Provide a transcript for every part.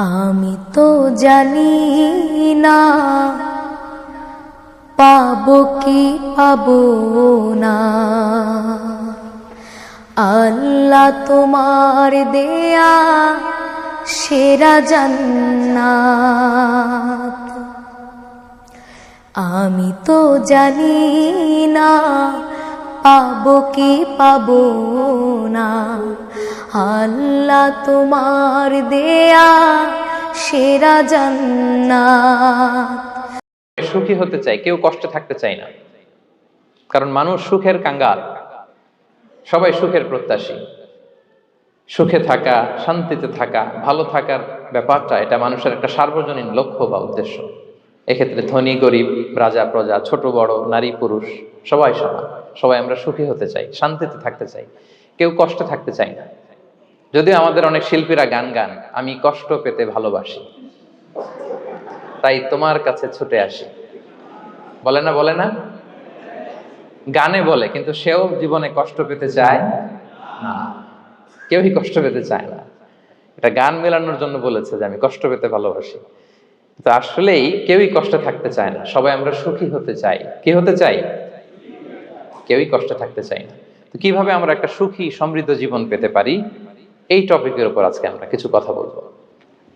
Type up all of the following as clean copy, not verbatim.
আমি তো জানি না পাবো কি পাবো না, আল্লাহ তোমার দেয়া সেরা জান্নাত। আমি তো জানি না পাবো কি পাবো না, আল্লাহ তোমার দেয়া সেরা জান্নাত। সুখী হতে চাই, কেউ কষ্টে থাকতে চাই না, কারণ মানুষ সুখের কাঙ্গাল। সবাই সুখের প্রত্যাশী। সুখে থাকা, শান্তিতে থাকা, ভালো থাকার ব্যাপারটা এটা মানুষের একটা সার্বজনীন লক্ষ্য বা উদ্দেশ্য। এক্ষেত্রে ধনী গরিব, রাজা প্রজা, ছোট বড়, নারী পুরুষ সবাই সমান। সবাই আমরা সুখী হতে চাই, শান্তিতে থাকতে চাই, কেউ কষ্টে থাকতে চাই না। যদিও আমাদের অনেক শিল্পীরা গান গান, আমি কষ্ট পেতে ভালোবাসি, তাই তোমার কাছে ছুটে আসি, বলে না? বলে না? গানে বলে, কিন্তু সেও জীবনে কষ্ট পেতে চায় না। কেউই কষ্ট পেতে চায় না। এটা গান মেলানোর জন্য বলেছে যে আমি কষ্ট পেতে ভালোবাসি, তো আসলেই কেউই কষ্টে থাকতে চায় না। সবাই আমরা সুখী হতে চাই। কি হতে চাই? কেউই কষ্টে থাকতে চাই না। তো কিভাবে আমরা একটা সুখী সমৃদ্ধ জীবন পেতে পারি, এই টপিকের উপর আজকে আমরা কিছু কথা বলবো।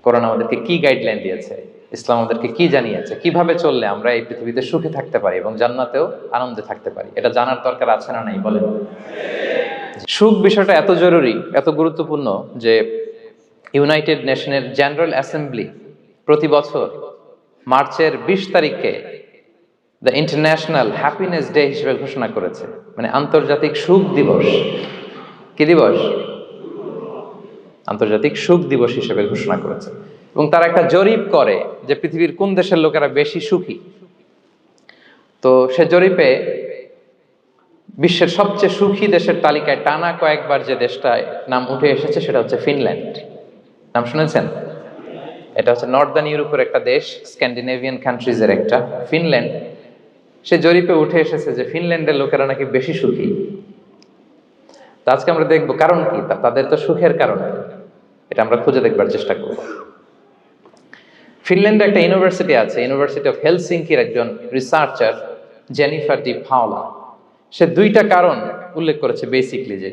কোরআন আমাদেরকে কি গাইডলাইন দিয়েছে, ইসলাম আমাদেরকে কি জানিয়েছে, কিভাবে চললে আমরা এই পৃথিবীতে সুখে থাকতে পারি এবং জান্নাতেও আনন্দে থাকতে পারি, এটা জানার দরকার আছে না নাই? বলেন। সুখ বিষয়টা এত জরুরি, এত গুরুত্বপূর্ণ যে ইউনাইটেড নেশনের জেনারেল অ্যাসেম্বলি প্রতি বছর মার্চের 20 তারিখকে দ্য ইন্টারন্যাশনাল হ্যাপিনেস ডে হিসেবে ঘোষণা করেছে, মানে আন্তর্জাতিক সুখ দিবস। কি দিবস? আন্তর্জাতিক সুখ দিবস হিসেবে ঘোষণা করেছে। এবং তারা একটা জরিপ করে যে পৃথিবীর কোন দেশের লোকেরা বেশি সুখী। তো সে জরিপে বিশ্বের সবচেয়ে সুখী দেশের তালিকায় টানা কয়েকবার যে দেশটায় নাম উঠে এসেছে সেটা হচ্ছে ফিনল্যান্ড। নাম শুনেছেন? এটা হচ্ছে নর্দার্ন ইউরোপের একটা দেশ, স্ক্যান্ডিনেভিয়ান কান্ট্রিজের একটা, ফিনল্যান্ড। সে জরিপে উঠে এসেছে যে ফিনল্যান্ডের লোকেরা নাকি বেশি সুখী। তো আজকে আমরা দেখবো কারণ কি, তাদের তো সুখের কারণ কি, এটা আমরা খুঁজে দেখবার চেষ্টা করব। ফিনল্যান্ডে একটা ইউনিভার্সিটি আছে, ইউনিভার্সিটি অফ হেলসিঙ্কির একজন রিসার্চার জেনিফার ডি পাওলা। সে 2টা কারণ উল্লেখ করেছে বেসিকলি, যে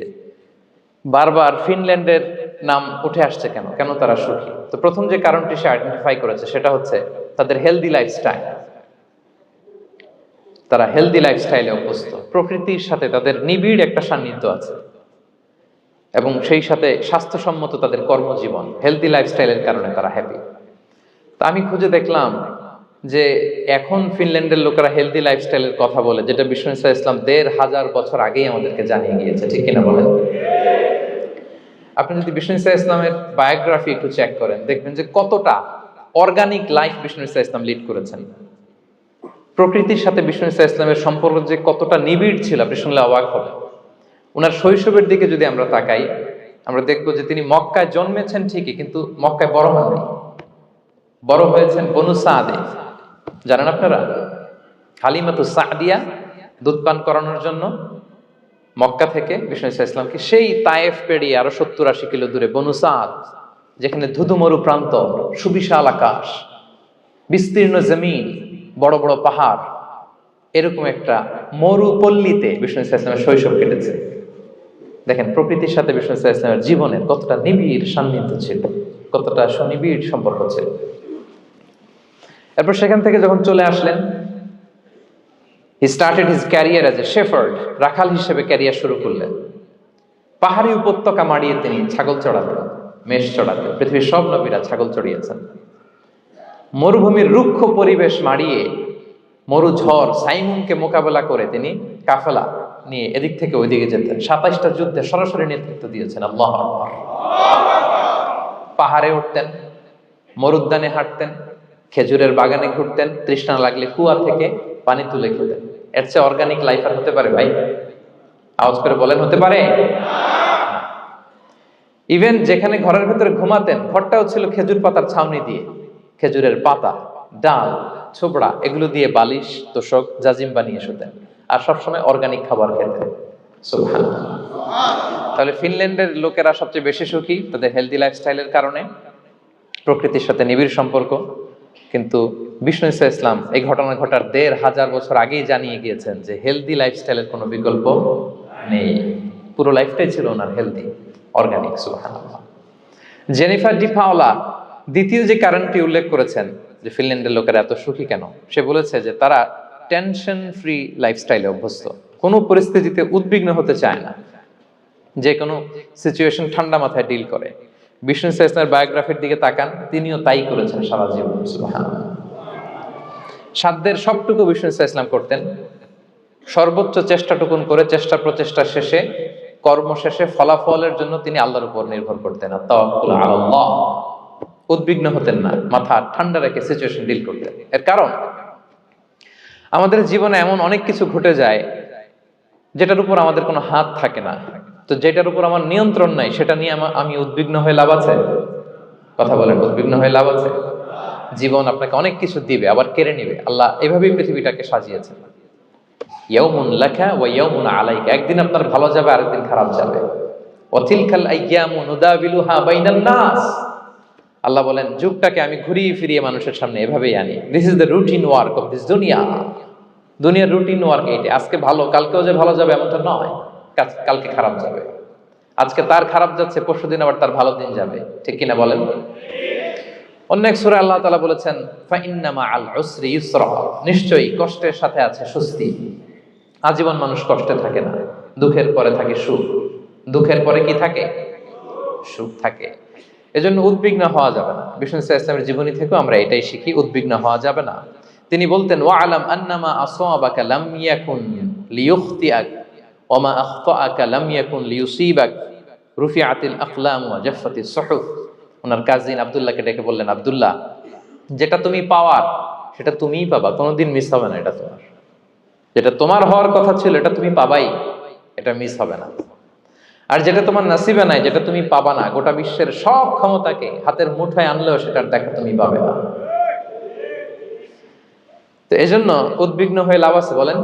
বারবার ফিনল্যান্ডের নাম উঠে আসছে কেন, কেন তারা সুখী। তো প্রথম যে কারণটি সে আইডেন্টিফাই করেছে সেটা হচ্ছে তাদের হেলদি লাইফস্টাইল। তারা হেলদি লাইফস্টাইলে অভ্যস্ত, প্রকৃতির সাথে তাদের নিবিড় একটা সান্নিধ্য আছে, এবং সেই সাথে স্বাস্থ্যসম্মত তাদের কর্মজীবন। হেলদি লাইফস্টাইলের কারণে তারা হ্যাপি। তা আমি খুঁজে দেখলাম যে এখন ফিনল্যান্ডের লোকেরা হেলদি লাইফস্টাইলের কথা বলে, যেটা বিষ্ণু ইসলাম 1500 বছর আগেই আমাদেরকে জানিয়ে গিয়েছে, ঠিক কিনা বলেন? আপনি যদি বিষ্ণু ইসলামের বায়োগ্রাফি একটু চেক করেন, দেখবেন যে কতটা অর্গানিক লাইফ বিষ্ণু ইসলাম লিড করেছেন। প্রকৃতির সাথে বিষ্ণু ইসলামের সম্পর্ক যে কতটা নিবিড় ছিল, আপনি শুনলে অবাক হবেন। ওনার শৈশবের দিকে যদি আমরা তাকাই, আমরা দেখবো যে তিনি মক্কায় জন্মেছেন ঠিকই, কিন্তু মক্কায় বড় হননি। বড় হয়েছেন বনু সাদে। জানেন আপনারা? হালিমাতু সাদিয়া দুধ পান করানোর জন্য মক্কা থেকে বিষ্ণু ইসলামকে সেই তায়েফ পেরিয়ে আরো 70-80 কিলো দূরে বনু সাদ, যেখানে ধুধু মরু প্রান্ত, সুবিশাল আকাশ, বিস্তীর্ণ জমিন, বড় বড় পাহাড়, এরকম একটা মরুপল্লীতে বিষ্ণু ইসলামের শৈশব কেটেছে। দেখেন প্রকৃতির সাথে বিষ্ণু ইসলামের জীবনের কতটা নিবিড় সান্নিধ্য ছিল, কতটা সুনিবিড় সম্পর্ক ছিল। এরপর সেখান থেকে যখন চলে আসলেন, he started his career as a shepherd, রাখাল হিসেবে ক্যারিয়ার শুরু করলেন। পাহাড়ি উপত্যকা মাড়িয়ে তিনি ছাগল চড়াতেন, মেষ চড়াতেন। পৃথিবীর সব নবীরা ছাগল চড়িয়েছেন। মরুভূমির রুক্ষ পরিবেশ মাড়িয়ে মরু ঝড় সাইমুনকে মোকাবেলা করে তিনি কাফেলা নিয়ে এদিক থেকে ওইদিকে যেতেন। 27টা যুদ্ধে সরাসরি নেতৃত্ব দিয়েছেন। আল্লাহু আকবার। পাহাড়ে উঠতেন, মরুদ্যানে হাঁটতেন, খেজুরের বাগানে ঘুরতেন, তৃষ্ণা লাগলে কুয়া থেকে পানি তুলে খেতেন। এর চেয়ে অর্গানিক লাইফ আর হতে পারে ভাই? আওয়াজ করে বলেন, হতে পারে? ইভেন যেখানে ঘরের ভেতরে ঘুমাতেন, ঘরটাও ছিল খেজুর পাতার ছাউনি দিয়ে। খেজুরের পাতা, ডাল, ছোবড়া এগুলো দিয়ে বালিশ, তোশক, জাজিম বানিয়ে শুতেন। আর সবসময় অর্গানিক খাবার খেতেন। সুবহানাল্লাহ। তাহলে ফিনল্যান্ডের লোকেরা সবচেয়ে বেশি সুখী তাদের হেলদি লাইফস্টাইলের কারণে। প্রকৃতির সাথে নিবিড় সম্পর্ক। কিন্তু বিষ্ণু ঈসা ইসলাম এই ঘটনা ঘটার ১৫০০ বছর আগেই জানিয়ে গিয়েছেন যে হেলদি লাইফস্টাইলের কোনো বিকল্প নেই। পুরো লাইফটাই ছিল ওনার হেলদি, অর্গানিক। সুবহানাল্লাহ। জেনিফার ডি পাওলা দ্বিতীয় যে কারণটি উল্লেখ করেছেন যে ফিনল্যান্ডের লোকেরা এত সুখী কেন, সে বলেছে যে তারা টেনশন ফ্রি লাইফস্টাইলে অভ্যস্ত, কোনো পরিস্থিতিতে উদ্বিগ্ন হতে চায় না, যে কোনো সিচুয়েশন ঠান্ডা মাথায় ডিল করে। বিষ্ণু ঈসা ইসলামের বায়োগ্রাফির দিকে তাকান, তিনিও তাই করেছেন সারা জীবন। সুবহানাল্লাহ। সাধ্যের সবটুকু বিষ্ণু ঈসা ইসলাম করতেন, সর্বোচ্চ চেষ্টাটুকুন করে চেষ্টা প্রচেষ্টা শেষে, কর্ম শেষে ফলাফলের জন্য তিনি আল্লাহর উপর নির্ভর করতেন। তাওয়াক্কুল আলাল্লাহ। উদ্বিগ্ন হতেন না, মাথা ঠান্ডা রেখে সিচুয়েশন ডিল করতেন। এর কারণ আমাদের জীবনে এমন অনেক কিছু ঘটে যায় যেটার উপর আমাদের কোনো হাত থাকে না। তো যেটার উপর আমার নিয়ন্ত্রণ নাই সেটা নিয়ে আমি উদ্বিগ্ন হয়ে লাভ আছে? কথা বলেন, উদ্বিগ্ন হয়ে লাভ আছে? জীবন আপনাকে অনেক কিছু দিবে, আবার কেড়ে নিবে। আল্লাহ এভাবেই পৃথিবীটাকে সাজিয়েছেন। ইয়াউমুন লাকা ওয়া ইয়াউমুন আলাইকা, একদিন আপনার ভালো যাবে, আরেকদিন খারাপ যাবে। ওয়া তিলকাল আইয়ামু নুদাবিলুহা বাইনান নাস, আল্লাহ বলেন যুগটাকে আমি ঘুরিয়ে ফিরিয়ে মানুষের সামনে এভাবেই আনি। This is the routine work of this দুনিয়া। দুনিয়ার রুটিন ওয়ার্ক এইটা। আজকে ভালো, কালকেও যে ভালো যাবে এমনটা নয়, কালকে খারাপ যাবে। আজকে তার খারাপ যাচ্ছে, পরশুদিন আবার তার ভালো দিন যাবে। ঠিক কিনা বলেন? অন্য এক সূরায় আল্লাহ তাআলা বলেছেন ফা ইন্না মাআল উসরি ইউসরা, নিশ্চয়ই কষ্টের সাথে আছে স্বস্তি। আজীবন মানুষ কষ্টে থাকে না, দুঃখের পরে থাকে সুখ। দুঃখের পরে কি থাকে? সুখ থাকে। এজন্য উদ্বিগ্ন হওয়া যাবে না। বিষ্ণু ঈসা ইসলামের জীবনী থেকেও আমরা এটাই শিখি, উদ্বিগ্ন হওয়া যাবে না। তিনি বলতেন ওয়া আলাম আন্নামা আসাবাকা লাম ইয়াকুন লিয়ুখতিআক ওয়া মা আখতাআকা লাম ইয়াকুন লিয়ুসিবাক রুফিআতিল আকলাম ওয়া জাফফাতিস সুহুফ। ওনার কাজিন আব্দুল্লাহকে ডেকে বললেন, আব্দুল্লাহ, যেটা তুমি পাওয়ার সেটা তুমিই পাবা, কোনোদিন মিস হবে না। এটা তোমার, যেটা তোমার হওয়ার কথা ছিল এটা তুমি পাবাই, এটা মিস হবে না। আর যেটা তোমার নসিবে নাই, যেটা তুমি পাবা না, গোটা বিশ্বের সব ক্ষমতাকে হাতের মুঠোয় আনলেও সেটার দেখা তুমি পাবে না। তো এজন্য উদ্বিগ্ন হয়ে লাভ আছে বলেন?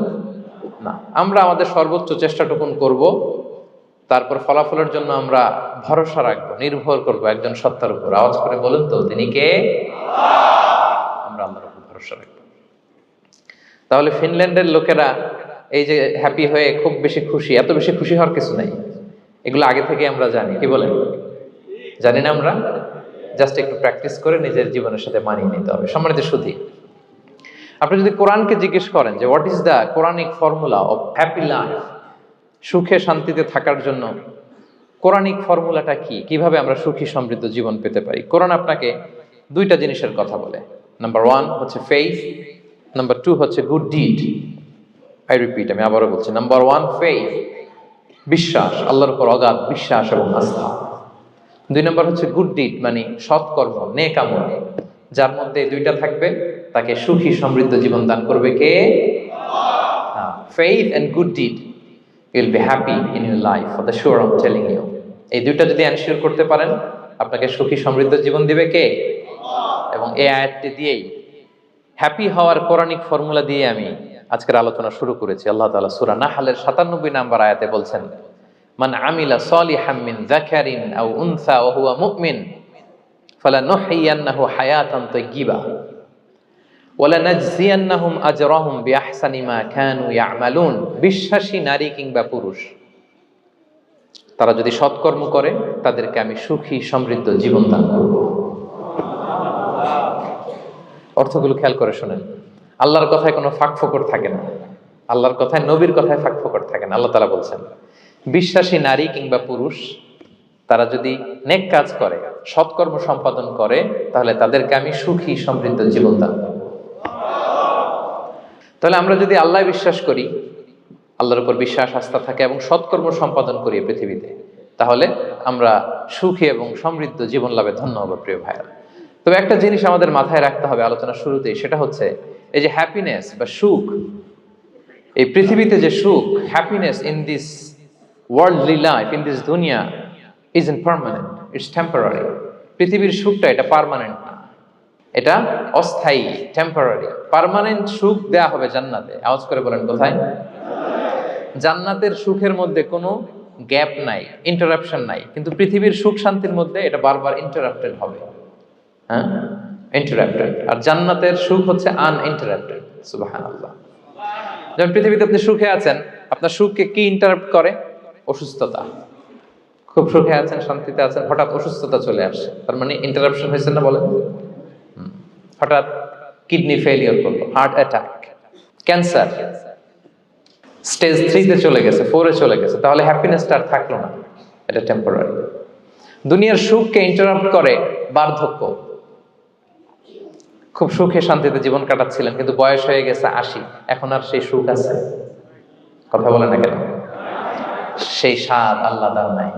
না। আমরা আমাদের সর্বোচ্চ চেষ্টাটুকুন করব, তারপর ফলাফলের জন্য আমরা ভরসা রাখবো, নির্ভর করবো একজন সত্তার উপর। আওয়াজ করে বলুন তো, তিনি কে? আমরা আল্লাহর উপর ভরসা রাখবো। তাহলে ফিনল্যান্ডের লোকেরা এই যে হ্যাপি হয়ে খুব বেশি খুশি, এত বেশি খুশি হওয়ার কিছু নাই। এগুলো আগে থেকে আমরা জানি, কি বলেন? জানি না আমরা? জাস্ট একটু প্র্যাকটিস করে নিজের জীবনের সাথে মানিয়ে নিতে হবে। সম্মানিত সুধী, আপনি যদি কোরআনকে জিজ্ঞেস করেন যে what is the Quranic formula of happy life, সুখে শান্তিতে থাকার জন্য কোরআনিক ফর্মুলাটা কি, কিভাবে আমরা সুখী সমৃদ্ধ জীবন পেতে পারি, কোরআন আপনাকে দুইটা জিনিসের কথা বলে। নাম্বার 1 হচ্ছে ফেইথ, নাম্বার 2 হচ্ছে গুড ডিড। আই রিপিট, আমি আবারও বলছি, নাম্বার 1 ফেইথ, বিশ্বাস, আল্লাহর উপর অগাধ বিশ্বাস এবং আস্থা। 2 নম্বর হচ্ছে গুড ডিড, মানে সৎকর্ম, নেক আমল। যার মধ্যে দুইটা থাকবে তাকে সুখী সমৃদ্ধ জীবন দান করবে কে? Faith and good deed, you will be happy in your life for the sure, I am telling you. এই দুইটা যদি এনশিওর করতে পারেন, আপনাকে সুখী সমৃদ্ধ জীবন দিবে কে? এবং এই আয়াতটি দিয়েই, হ্যাপি হওয়ার কোরআনিক ফর্মুলা দিয়ে আমি আজকের আলোচনা শুরু করেছি। আল্লাহ তাআলা সূরা নাহলের ৯৭ নম্বর আয়াতে বলছেন, মান আমিলা সলিহাম মিন যাকারিন আও উনসা ওয়া হুয়া মুমিন ফালানুহইয়ান্নাহু হায়াতান তাইয়্যিবা ওয়া লানাজজিয়ান্নাহুম আজরাহুম বিআহসানি মা কানু ইয়ামালুন। বিশ্বাসী নারী কিংবা পুরুষ তারা যদি সৎকর্ম করে, তাদেরকে আমি সুখী সমৃদ্ধ জীবন দান করব। অর্থগুলো খেয়াল করে শুনেন। আল্লাহর কথায় কোনো ফাঁকফোকর থাকে না, আল্লাহর কথায়, নবীর কথায় ফাঁকফোকর থাকে না। আল্লাহ তাআলা বলছেন বিশ্বাসী নারী কিংবা পুরুষ তারা যদি নেক কাজ করে, সৎকর্ম সম্পাদন করে, তাহলে তাদেরকে আমি সুখী সমৃদ্ধ জীবন দান করব। তাহলে আমরা যদি আল্লাহ বিশ্বাস করি, আল্লাহর উপর বিশ্বাস আস্থা থাকে এবং সৎকর্ম সম্পাদন করি পৃথিবীতে, তাহলে আমরা সুখী এবং সমৃদ্ধ জীবন লাভে ধন্য হব। প্রিয় ভাইরা, তবে একটা জিনিস আমাদের মাথায় রাখতে হবে আলোচনার শুরুতেই, সেটা হচ্ছে এই যে হ্যাপিনেস বা সুখ, এই পৃথিবীতে যে সুখ, happiness in this worldly life, in this দুনিয়া ইজন্ট পার্মানেন্ট, ইটস টেম্পোরারি। পৃথিবীর সুখটা এটা পার্মানেন্ট না, এটা অস্থায়ী, টেম্পোরারি। পার্মানেন্ট সুখ দেয়া হবে জান্নাতে। আওয়াজ করে বলেন কোথায়? জান্নাতের সুখের মধ্যে কোনো গ্যাপ নাই, ইন্টারাপশন নাই। কিন্তু পৃথিবীর সুখ শান্তির মধ্যে এটা বারবার ইন্টারাপ্টেড হবে। হ্যাঁ, ইন্টারাপ্টেড। আর জান্নাতের সুখ হচ্ছে আনইন্টারাপ্টেড। সুবহানাল্লাহ। যেমন পৃথিবীতে আপনি সুখে আছেন, আপনার সুখকে কি ইন্টারাপ্ট করে? অসুস্থতা। খুব সুখে আছেন, শান্তিতে আছেন, হঠাৎ অসুস্থতা চলে আসে, তার মানে ইন্টারাপশন হয়েছে না বলেন? হঠাৎ কিডনি ফেলিওর করলো, হার্ট অ্যাটাক, ক্যান্সার, স্টেজ 3-তে চলে গেছে, 4-এ চলে গেছে, তাহলে হ্যাপিনেসটা আর থাকলো না, এটা টেম্পোরারি। দুনিয়ার সুখকে ইন্টারাপ্ট করে বার্ধক্য। খুব সুখে শান্তিতে জীবন কাটাচ্ছিলেন, কিন্তু বয়স হয়ে গেছে 80, এখন আর সেই সুখ আছে? কথা বলে না কেন? সেই স্বাদ আল্লাহর নাই,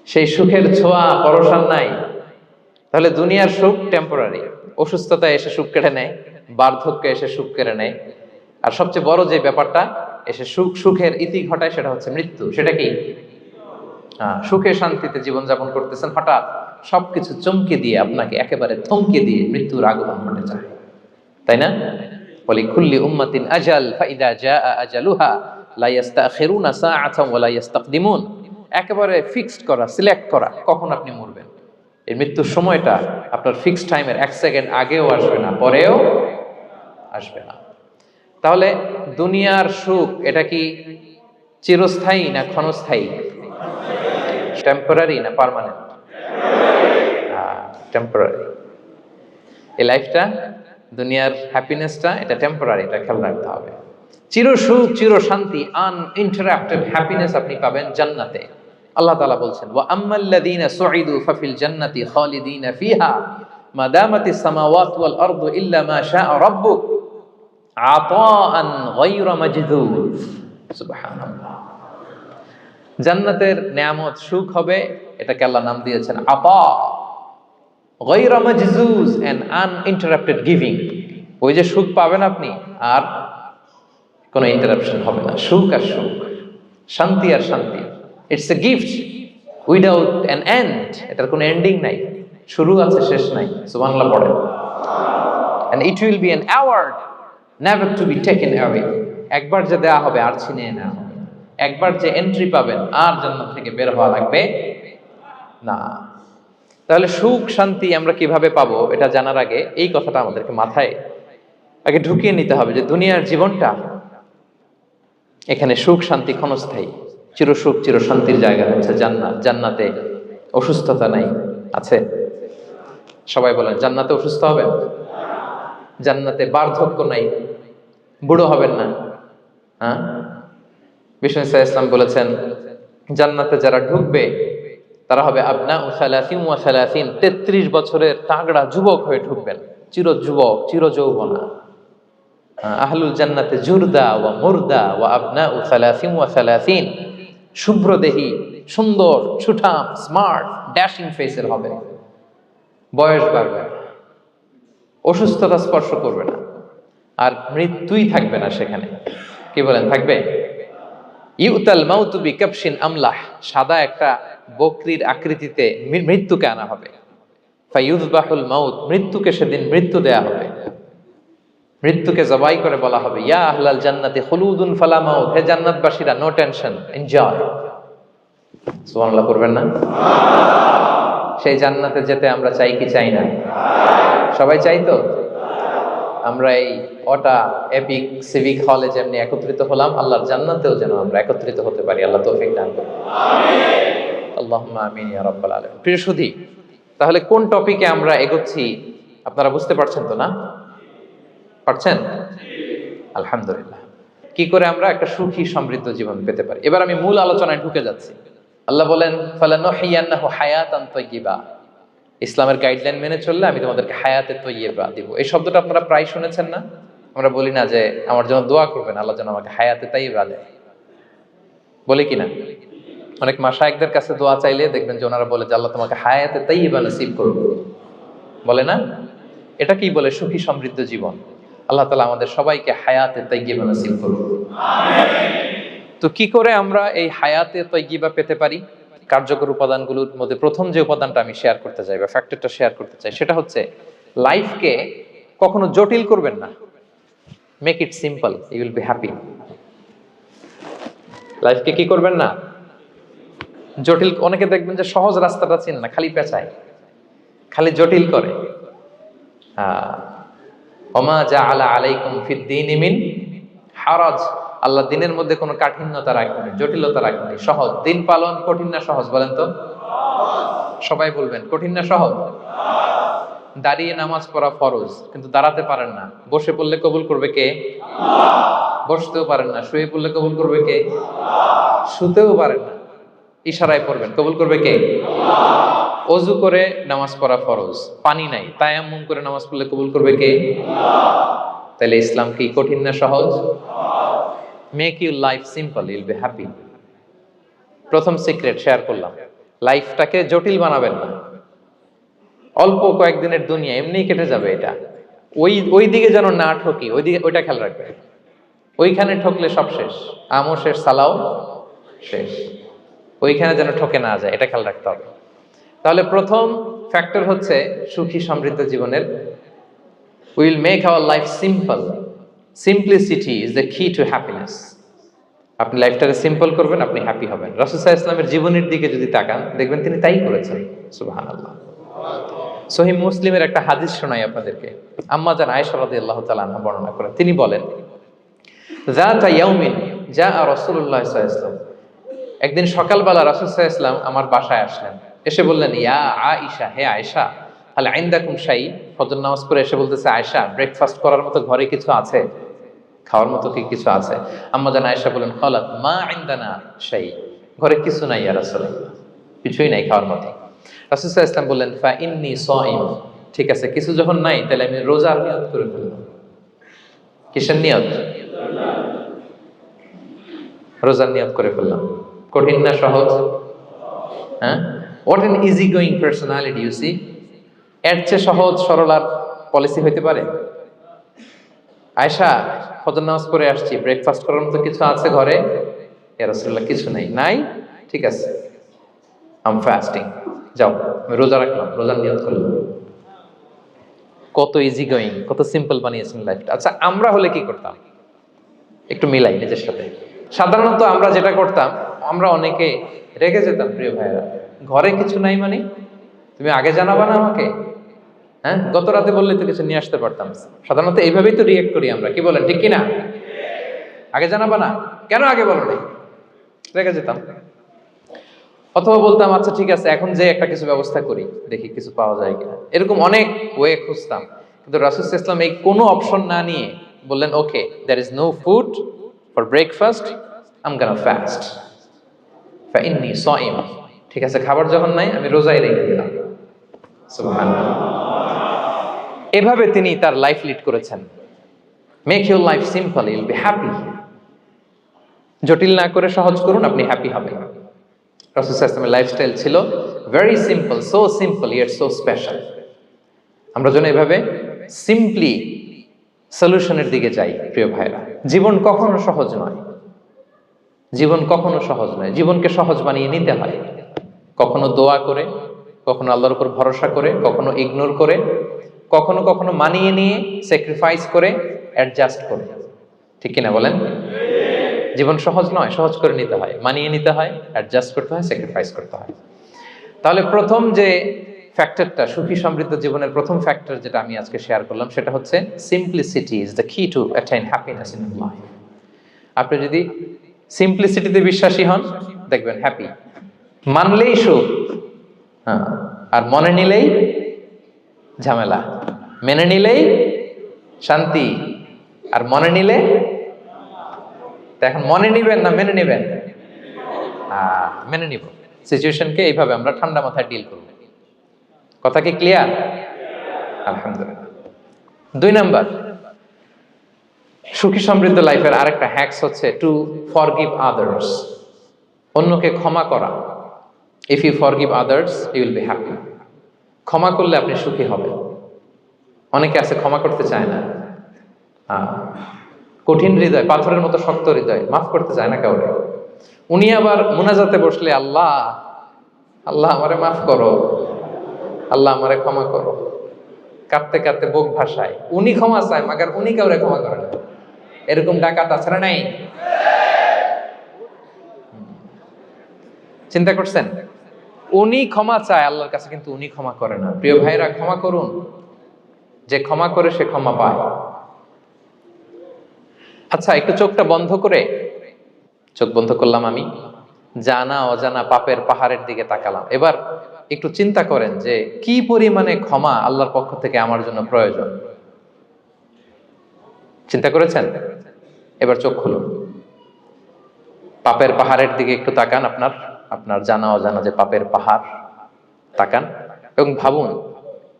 সেই সুখের ছোঁয়া পরশান নাই। তাহলে দুনিয়ার সুখ টেম্পোরারি, অসুস্থতা এসে সুখ কেড়ে নেয়, বার্ধক্য এসে সুখ কেড়ে নেয়, আর সবচেয়ে বড় যে ব্যাপারটা এসে সুখের ইতি ঘটায় সেটা হচ্ছে মৃত্যু। সেটা কি? সুখে শান্তিতে জীবনযাপন করতেছেন, হঠাৎ সবকিছু চমকে দিয়ে, আপনাকে একেবারে থমকে দিয়ে মৃত্যুর আগমন ঘটে যায়, তাই না? বলি কুল্লি উম্মাতিন আজাল ফাইদা জাআ আজালুহা লা ইস্তাখিরুনা সাআতান ওয়া লা ইস্তাকদিমুন। একেবারে ফিক্সড করা, সিলেক্ট করা কখন আপনি মরবেন। এই মৃত্যুর সময়টা আপনার ফিক্সড টাইমের 1 সেকেন্ড আগেও আসবে না, পরেও আসবে না। তাহলে দুনিয়ার সুখ এটা কি চিরস্থায়ী না ক্ষণস্থায়ী? টেম্পোরারি না পার্মানেন্ট? টেম্পোরারি। এই লাইফটা, দুনিয়ার হ্যাপিনেসটা, এটা টেম্পোরারি, এটা খেয়াল রাখতে হবে। চির সুখ, চির শান্তি, আনইন্টারাপ্টেড হ্যাপিনেস আপনি পাবেন জান্নাতে। আল্লাহ তাআলা বলছেন, ওয়া আম্মাল্লাযীনা সুইদু ফাফিল জান্নাতি খালিদিনা ফিহা মা দামাতিস সামাওয়াতু ওয়াল আরদু ইল্লা মা শাআ রাব্বুক আতাআন গায়রা মাজদুদ। সুবহানাল্লাহ। জান্নাতের নেয়ামত, সুখ হবে, এটাকে আল্লাহ নাম দিয়েছেন আতা, গায়রা মাজজুজ, এন্ড আনইন্টারাপ্টেড গিভিং। ওই যে সুখ পাবেন আপনি, আর কোনো ইন্টারাপশন হবে না। সুখ আর সুখ, শান্তি আর শান্তি, it's a gift without an end. এটার কোনো এন্ডিং নাই, শুরু আছে শেষ নাই। সুবহানাল্লাহ পড়েন। And it will be an award never to be taken away. একবার যে দেয়া হবে আর ছিনিয়ে নেওয়া হবে, একবার যে এন্ট্রি পাবেন আর জান্নাত থেকে বের হওয়া লাগবে না। তাহলে সুখ শান্তি আমরা কিভাবে পাবো, এটা জানার আগে এই কথাটা আমাদেরকে মাথায় আগে ঢুকিয়ে নিতে হবে যে দুনিয়ার জীবনটা, এখানে সুখ শান্তি ক্ষণস্থায়ী, চির সুখ চির শান্তির জায়গা হচ্ছে জান্নাত। জান্নাতে অসুস্থতা নাই, আছে? সবাই বলেন, জান্নাতে অসুস্থ হবেন? জান্নাতে বার্ধক্য নাই, বুড়ো হবেন না। হ্যাঁ, বিষ্ণু ইসলাম বলেছেন, জান্নাতে যারা ঢুকবে তারা হবে আবনাউ সালাসিন ওয়া সালাসিন, 33 বছরের তাগড়া যুবক হয়ে ঢুকবেন, চির যুবক, চির যৌবনা। আহলুল জান্নাতে জুরদা ওয়া মুরদা ওয়া আবনাউ সালাসিন ওয়া সালাসিন, শুভ্র দেহী, সুন্দর, সুঠাম, স্মার্ট, ড্যাশিং ফেসের হবে, বয়স বাড়বে না, অসুস্থতা স্পর্শ করবে না, আর মৃত্যুই থাকবে না সেখানে। কি বলেন, থাকবে? ইউতাল মাউতু বিকাবশিন আমলাহ, সাদা একটা বকরির আকৃতিতে মৃত্যুকে আনা হবে। ফায়ুযবাহুল মাউত, মৃত্যুকে সেদিন মৃত্যু দেয়া হবে। মৃত্যুকে জবাই করে বলা হবে, ইয়া আহলাল জান্নাতি খুলুদুন ফালা মাউত, হে জান্নাতবাসীরা, নো টেনশন, এনজয়। সুবহানাল্লাহ করবেন না? সেই জান্নাতে যেতে আমরা চাই কি চাই না? সবাই চাই তো? আমরা এই ওটা এপিক সিভিক হলে যেমনি একত্রিত হলাম, আল্লাহর জান্নাতেও যেন আমরা একত্রিত হতে পারি। আল্লাহ তৌফিক দান করুন। আমিন, আল্লাহুম্মা আমিন ইয়া রাব্বাল আলামিন। প্রিয় সুধী, তাহলে কোন টপিকে আমরা এগোচ্ছি আপনারা বুঝতে পারছেন তো না? পারছেন? আলহামদুলিল্লাহ। কি করে আমরা একটা সুখী সমৃদ্ধ জীবন পেতে পারি, এবার আমি মূল আলোচনায় ঢুকে যাচ্ছি। আল্লাহ বলেন, ফালানুহিয়ান্নাহু হায়াতান তাইয়্যিবা, ইসলামের গাইডলাইন মেনে চললে আমি তোমাদেরকে হায়াতে তৈয়্যিবা দিব। এই শব্দটা আপনারা প্রায় শুনেছেন না? আমরা বলি না যে আমার জন্য দোয়া করবেন, আল্লাহ যেন আমাকে হায়াতে তৈয়্যিবা দেয়, বলি কিনা? অনেক মাশায়েখদের কাছে দোয়া চাইলে দেখবেন যে ওনারা বলে যে আল্লাহ তোমাকে হায়াতে তৈয়্যিবা নসিব করুন, বলে না? এটা কি বলে? সুখী সমৃদ্ধ জীবন। আল্লাহ তাআলা আমাদের সবাইকে হায়াতে তৈয়্যিবা নসিব করুন। আমিন। তো কি করে আমরা এই হায়াতে তৈয়্যিবা পেতে পারি? কার্যকর উপাদানগুলোর মধ্যে প্রথম যে উপাদানটা আমি শেয়ার করতে চাই বা ফ্যাক্টরটা শেয়ার করতে চাই, সেটা হচ্ছে লাইফকে কখনো জটিল করবেন না। Make it simple, you will be happy. লাইফকে কি করবেন না? জটিল। অনেকে দেখবেন যে সহজ রাস্তাটা চিনে না, খালি পেঁচায়। খালি জটিল করে। ওমা জাআলা আলাইকুম ফিদ্দীনি মিন হারাজ, আল্লাহ দিনের মধ্যে কোনো কাঠিন্যতা রাখেনি, জটিলতা রাখেনি, সহজ। দিন পালন কঠিন না সহজ বলেন তো? সবাই বলবেন কঠিন না সহজ? দাঁড়িয়ে নামাজ পড়া ফরজ, কিন্তু দাঁড়াতে পারেন না। বসে পড়লে কবুল করবে কে? বসতেও পারেন না। শুয়ে পড়লে কবুল করবে কে? শুতেও পারেন না, ইশারায় পড়বেন, কবুল করবে কে? অজু করে নামাজ পড়া ফরজ, পানি নাই, তায়াম্মুম করে নামাজ পড়লে কবুল করবে কে? তাহলে ইসলাম কি কঠিন না সহজ? Make your life simple, Yule be happy. প্রথম সিক্রেট শেয়ার করলাম, লাইফটাকে জটিল বানাবেন না। অল্প কয়েকদিনের দুনিয়া, এমনিই কেটে যাবে। এটা ওই দিকে যেন না ঠকি, ওইটা খেয়াল রাখবে। ওইখানে ঠকলে সব শেষ, আমও শেষ, সালাও শেষ। ওইখানে যেন ঠকে না যায়, এটা খেয়াল রাখতে হবে। তাহলে প্রথম ফ্যাক্টর হচ্ছে সুখী সমৃদ্ধ জীবনের, will make our life simple. Simplicity is the key to happiness. আপনি লাইফটাকে সিম্পল করবেন, আপনি হ্যাপি হবেন। রাসূল সাল্লাল্লাহু আলাইহি ওয়াসাল্লামের জীবনের দিকে যদি তাকান, দেখবেন তিনি তাই করেছেন। সুবহানাল্লাহ। সহিহ মুসলিমের একটা হাদিস শোনাই আপনাদেরকে। আম্মা জান আয়েশা রাদিয়াল্লাহু তাআলা আনহা বর্ণনা করেন। তিনি বলেন, যাতা ইয়াউমিন জাআ রাসূলুল্লাহ সাল্লাল্লাহু আলাইহি ওয়াসাল্লাম, একদিন সকালবেলা রাসূল সাল্লাল্লাহু আলাইহি ওয়াসাল্লাম আমার বাসায় আসলেন। এসে বললেন, ইয়া আয়েশা, হে আয়েশা, হাল ইনদাকুম শাই। ফজর নামাজ পড়ে এসে বলতেছে, আয়েশা, ব্রেকফাস্ট করার মতো ঘরে কিছু আছে? খাওয়ার মতো কি কিছু আছে? আম্মা জান আয়েশা বলেন, ক্বালাত মা ইনদানা শাই, ঘরে কিছু নাই ইয়া রাসূলুল্লাহ, কিছুই নাই খাওয়ার মতো। রাসূল সাল্লাল্লাহু আলাইহি ওয়াসাল্লাম বললেন, ফা ইন্নী সাইম, ঠিক আছে, কিছু যখন নাই তাহলে আমি রোজার নিয়ত করে ফেললাম। কিসের নিয়ত? রোজার নিয়ত করে ফেললাম। কঠিন না সহজ? হ্যাঁ, what an easy going personality you see. এর চেয়ে সহজ সরল আর পলিসি হইতে পারে? আয়েশা, ফজর নামাজ পড়ে আসছি, ব্রেকফাস্ট করার মতো কিছু আছে ঘরে? ইয়া রাসূলুল্লাহ, কিছু নাই। নাই, ঠিক আছে, আই এম ফাস্টিং, যাও আমি রোজা রাখলাম, রোজার নিয়ত করলাম। কত ইজি গোয়িং, কত সিম্পল বানিয়েছেন লাইফটা। আচ্ছা, আমরা হলে কি করতাম? একটু মিলাই নিজের সাথে। সাধারণত আমরা যেটা করতাম, আমরা অনেকে রেগে যেতাম। প্রিয় ভাইয়েরা, ঘরে কিছু নাই মানে তুমি আগে জানাবা না আমাকে? হ্যাঁ, গত রাতে বললে তো কিছু নিয়ে আসতে পারতাম। সাধারণত এইভাবেই তো রিয়েক্ট করি আমরা, কি বলেন, ঠিক কিনা? আগে জানাবা না, কেন আগে বলো নাই? রেগে যেতাম। অথবা বলতাম, আচ্ছা ঠিক আছে, এখন যে একটা কিছু ব্যবস্থা করি, দেখি কিছু পাওয়া যায় কিনা। এরকম অনেক ওয়ে খুঁজতাম। কিন্তু রাসূল সাল্লাল্লাহু আলাইহি ওয়াসাল্লাম এই কোনো অপশন না নিয়ে বললেন, okay, there is no food for breakfast, I am gonna fast, ফা ইন্নী সাইম, ঠিক আছে, খাবার যখন নাই আমি রোজাই রেখে দিলাম। সুবহানাল্লাহ। এভাবে তিনি তার লাইফ লিড করেছেন। Make your life simple, Yule be happy. জটিল না করে সহজ করুন, আপনি হ্যাপি হবেন। রাসূল সাল্লাল্লাহু আলাইহি ওয়াসাল্লামের লাইফস্টাইল ছিল very simple, so simple yet so special. আমরা যেন এভাবে সিম্পলি সলিউশনের দিকে যাই। প্রিয় ভাইরা, জীবন কখনো সহজ নয়, জীবন কখনো সহজ নয়। জীবনকে সহজ বানিয়ে নিতে হয়, কখনো দোয়া করে, কখনো আল্লাহর উপর ভরসা করে, কখনো ইগনোর করে, কখনো কখনো মানিয়ে নিয়ে, স্যাক্রিফাইস করে, অ্যাডজাস্ট করে। ঠিক কিনা বলেন? জীবন সহজ নয়, সহজ করে নিতে হয়, মানিয়ে নিতে হয়, অ্যাডজাস্ট করতে হয়, স্যাক্রিফাইস করতে হয়। তাহলে প্রথম যে ফ্যাক্টরটা, সুখী সমৃদ্ধ জীবনের প্রথম ফ্যাক্টর যেটা আমি আজকে শেয়ার করলাম, সেটা হচ্ছে simplicity is the key to attain happiness in life. আপনি যদি সিম্পলিসিটিতে বিশ্বাসী হন, দেখবেন হ্যাপি। মানলেই সুখ, হ্যাঁ, আর মনে নিলেই ঝামেলা। মেনে নিলেই শান্তি, আর মনে নিলে, এখন মনে নিবেন না মেনে নিবেন? মেনে নিব। সিচুয়েশনকে এইভাবে আমরা ঠান্ডা মাথায় ডিল করব। কথা কি ক্লিয়ার? আলহামদুলিল্লাহ। 2 নাম্বার, সুখী সমৃদ্ধ লাইফের আরেকটা হ্যাকস হচ্ছে টু ফরগিভ আদার্স। অন্যকে ক্ষমা করা। If you forgive others, you will be happy. ক্ষমা করলে আপনি সুখী হবেন। অনেকে আছে ক্ষমা করতে চায় না, কঠিন হৃদয়, পাথরের মতো শক্ত হৃদয়, মাফ করতে চায় না কাউরে। উনি আবার মুনাজাতে বসলে, আল্লাহ আল্লাহ আমারে মাফ করো, আল্লাহ আমারে ক্ষমা করো, কাঁদতে কাঁদতে বুক ভাসায়। উনি ক্ষমা চায়, মাগার উনি কাউরে ক্ষমা করে না। এরকম ডাকাত আছে না নাই? চিন্তা করছেন? উনি ক্ষমা চায় আল্লাহর কাছে, কিন্তু উনি ক্ষমা করে না। প্রিয় ভাইরা, ক্ষমা করুন। যে ক্ষমা করে সে ক্ষমা পায়। আচ্ছা, একটু চোখটা বন্ধ করে, চোখ বন্ধ করলাম আমি, জানা অজানা পাপের পাহাড়ের দিকে তাকালাম। এবার একটু চিন্তা করেন যে কি পরিমাণে ক্ষমা আল্লাহর পক্ষ থেকে আমার জন্য প্রয়োজন। চিন্তা করেছেন? এবার চোখ খুলুন, পাপের পাহাড়ের দিকে একটু তাকান, আপনার আপনার জানা অজানা যে পাপের পাহাড়, তাকান এবং ভাবুন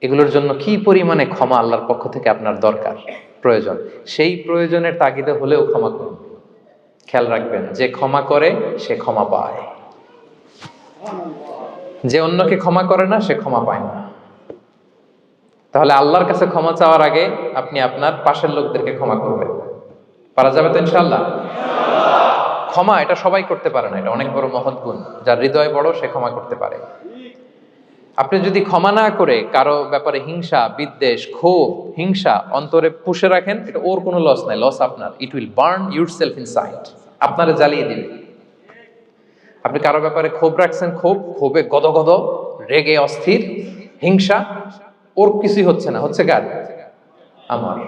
এগুলোর জন্য কি পরিমাণে ক্ষমা আল্লাহর পক্ষ থেকে আপনার দরকার, প্রয়োজন। সেই প্রয়োজনের তাগিদে হলেও ক্ষমা করুন। খেয়াল রাখবেন, যে ক্ষমা করে সে ক্ষমা পায়, যে অন্যকে ক্ষমা করে না সে ক্ষমা পায় না। তাহলে আল্লাহর কাছে ক্ষমা চাওয়ার আগে আপনি আপনার পাশের লোকদেরকে ক্ষমা করবেন। পারা যাবে তো ইনশাআল্লাহ? ক্ষমা এটা সবাই করতে পারে না, এটা অনেক বড় মহৎ গুণ। যার হৃদয় বড় সে ক্ষমা করতে পারে। আপনি যদি ক্ষমা না করে কারো ব্যাপারে হিংসা, বিদ্বেষ, ক্ষোভ, হিংসা অন্তরে পুষে রাখেন, এটা ওর কোনো লস নাই, লস আপনার। It will burn yourself inside, আপনারে জ্বালিয়ে দিবে। আপনি কারো ব্যাপারে ক্ষোভ রাখছেন, ক্ষোভে গদগদ, রেগে অস্থির, হিংসা, ওর কিছুই হচ্ছে না, হচ্ছে কার? আমার।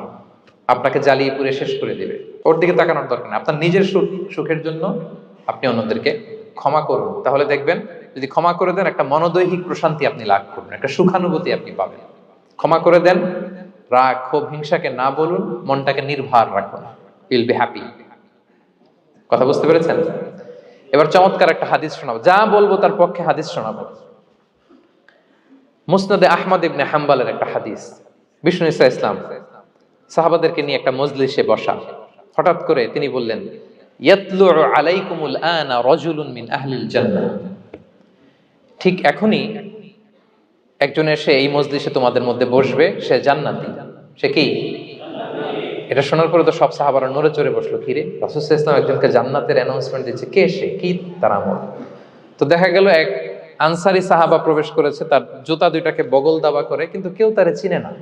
আপনাকে জ্বালিয়ে পুড়ে শেষ করে দিবে। ওর দিকে তাকানোর দরকার নেই। আপনার নিজের সুখের জন্য আপনি অন্যদেরকে ক্ষমা করুন। তাহলে দেখবেন, যদি ক্ষমা করে দেন, একটা মনোদৈহিক প্রশান্তি আপনি লাভ করবেন, একটা সুখানুভূতি আপনি পাবেন। ক্ষমা করে দেন, রাগ, ক্ষোভ, হিংসাকে না বলুন, মনটাকে নির্ভর রাখুন, উইল বি হ্যাপি। কথা বুঝতে পেরেছেন? এবার চমৎকার একটা হাদিস শোনাবো, যা বলবো তার পক্ষে হাদিস শোনাবো। মুসনাদে আহমদ ইবনে হাম্বলের একটা হাদিস। বিষ্ণু ঈসা ইসলাম সাহাবাদেরকে নিয়ে একটা মজলিসে বসা। হঠাৎ করে তিনি বললেন, ইয়াতলু আলাইকুমুল আনা রাজুলুন মিন আহলিল জান্নাহ। ঠিক এখনই একজন এসে এই মজলিসে তোমাদের মধ্যে বসবে, সে জান্নাতি। সে কি? এটা শোনার পরে তো সব সাহাবারা নড়ে চড়ে বসলো। কিরে, রাসূল সাল্লাল্লাহু আলাইহি ওয়াসাল্লাম একজনকে জান্নাতের অ্যানাউন্সমেন্ট দিচ্ছে, কে সে, কি তার আমল? তো দেখা গেল এক আনসারী সাহাবা প্রবেশ করেছে, তার জুতা দুইটাকে বগল দাবা করে, কিন্তু কেউ তারে চিনে না।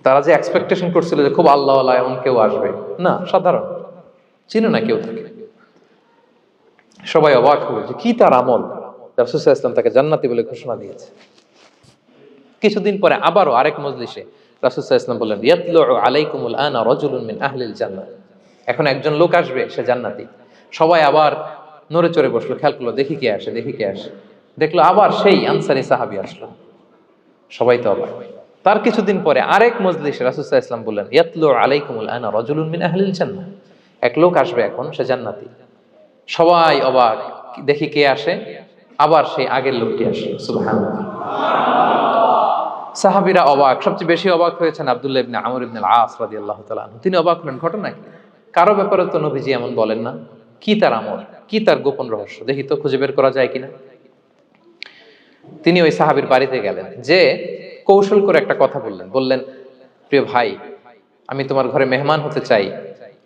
তারা যে এক্সপেকটেশন করছিল যে খুব আল্লাহওয়ালা এমন কেউ আসবে, না, সাধারণ, চিনে না কেউ তাকে। সবাই অবাক হলো যে কি তার আমল, রাসূল সাল্লাল্লাহু আলাইহি ওয়াসাল্লাম তাকে জান্নাতি বলে ঘোষণা দিয়েছে। কিছুদিন পরে আবারও আরেক মজলিসে রাসূল সাল্লাল্লাহু আলাইহি ওয়াসাল্লাম বললেন, ইয়াতলু আলাইকুমুল আনা রাজুলুন মিন আহলিল জান্নাহ। এখন একজন লোক আসবে, সে জান্নাতি। সবাই আবার নড়ে চড়ে বসলো, খেয়াল করলো, দেখি কে আসে, দেখি কে আসে। দেখলো আবার সেই আনসারী সাহাবী আসলো। সবাই তো অবাক। তার কিছুদিন পরে আরেক মজলিসে রাসূল সাল্লাল্লাহু আলাইহি ওয়াসাল্লাম বললেন, ইয়াতলু আলাইকুমুল আনা রাজুলুন মিন আহলিল জান্নাহ। এক লোক আসবে এখন, সে জান্নাতি। সবাই অবাক, দেখি কে আসে, আবার সেই আগের লোকটি আসে। সুবহানাল্লাহ। সাহাবীরা অবাক, সবচেয়ে বেশি অবাক হয়েছেন আব্দুল্লাহ ইবনে আমর ইবনে আল-আস রাদিয়াল্লাহু তাআলা আনহু। তিনি অবাক হলেন, ঘটনা কি? কারো ব্যাপারে তো নবীজি এমন বলেন না, কি তার আমল, কি তার গোপন রহস্য, দেখি তো খুঁজে বের করা যায় কিনা। তিনি ওই সাহাবীর বাড়িতে গেলেন, যে কৌশল করে একটা কথা বললেন, প্রিয় ভাই, আমি তোমার ঘরে মেহমান হতে চাই।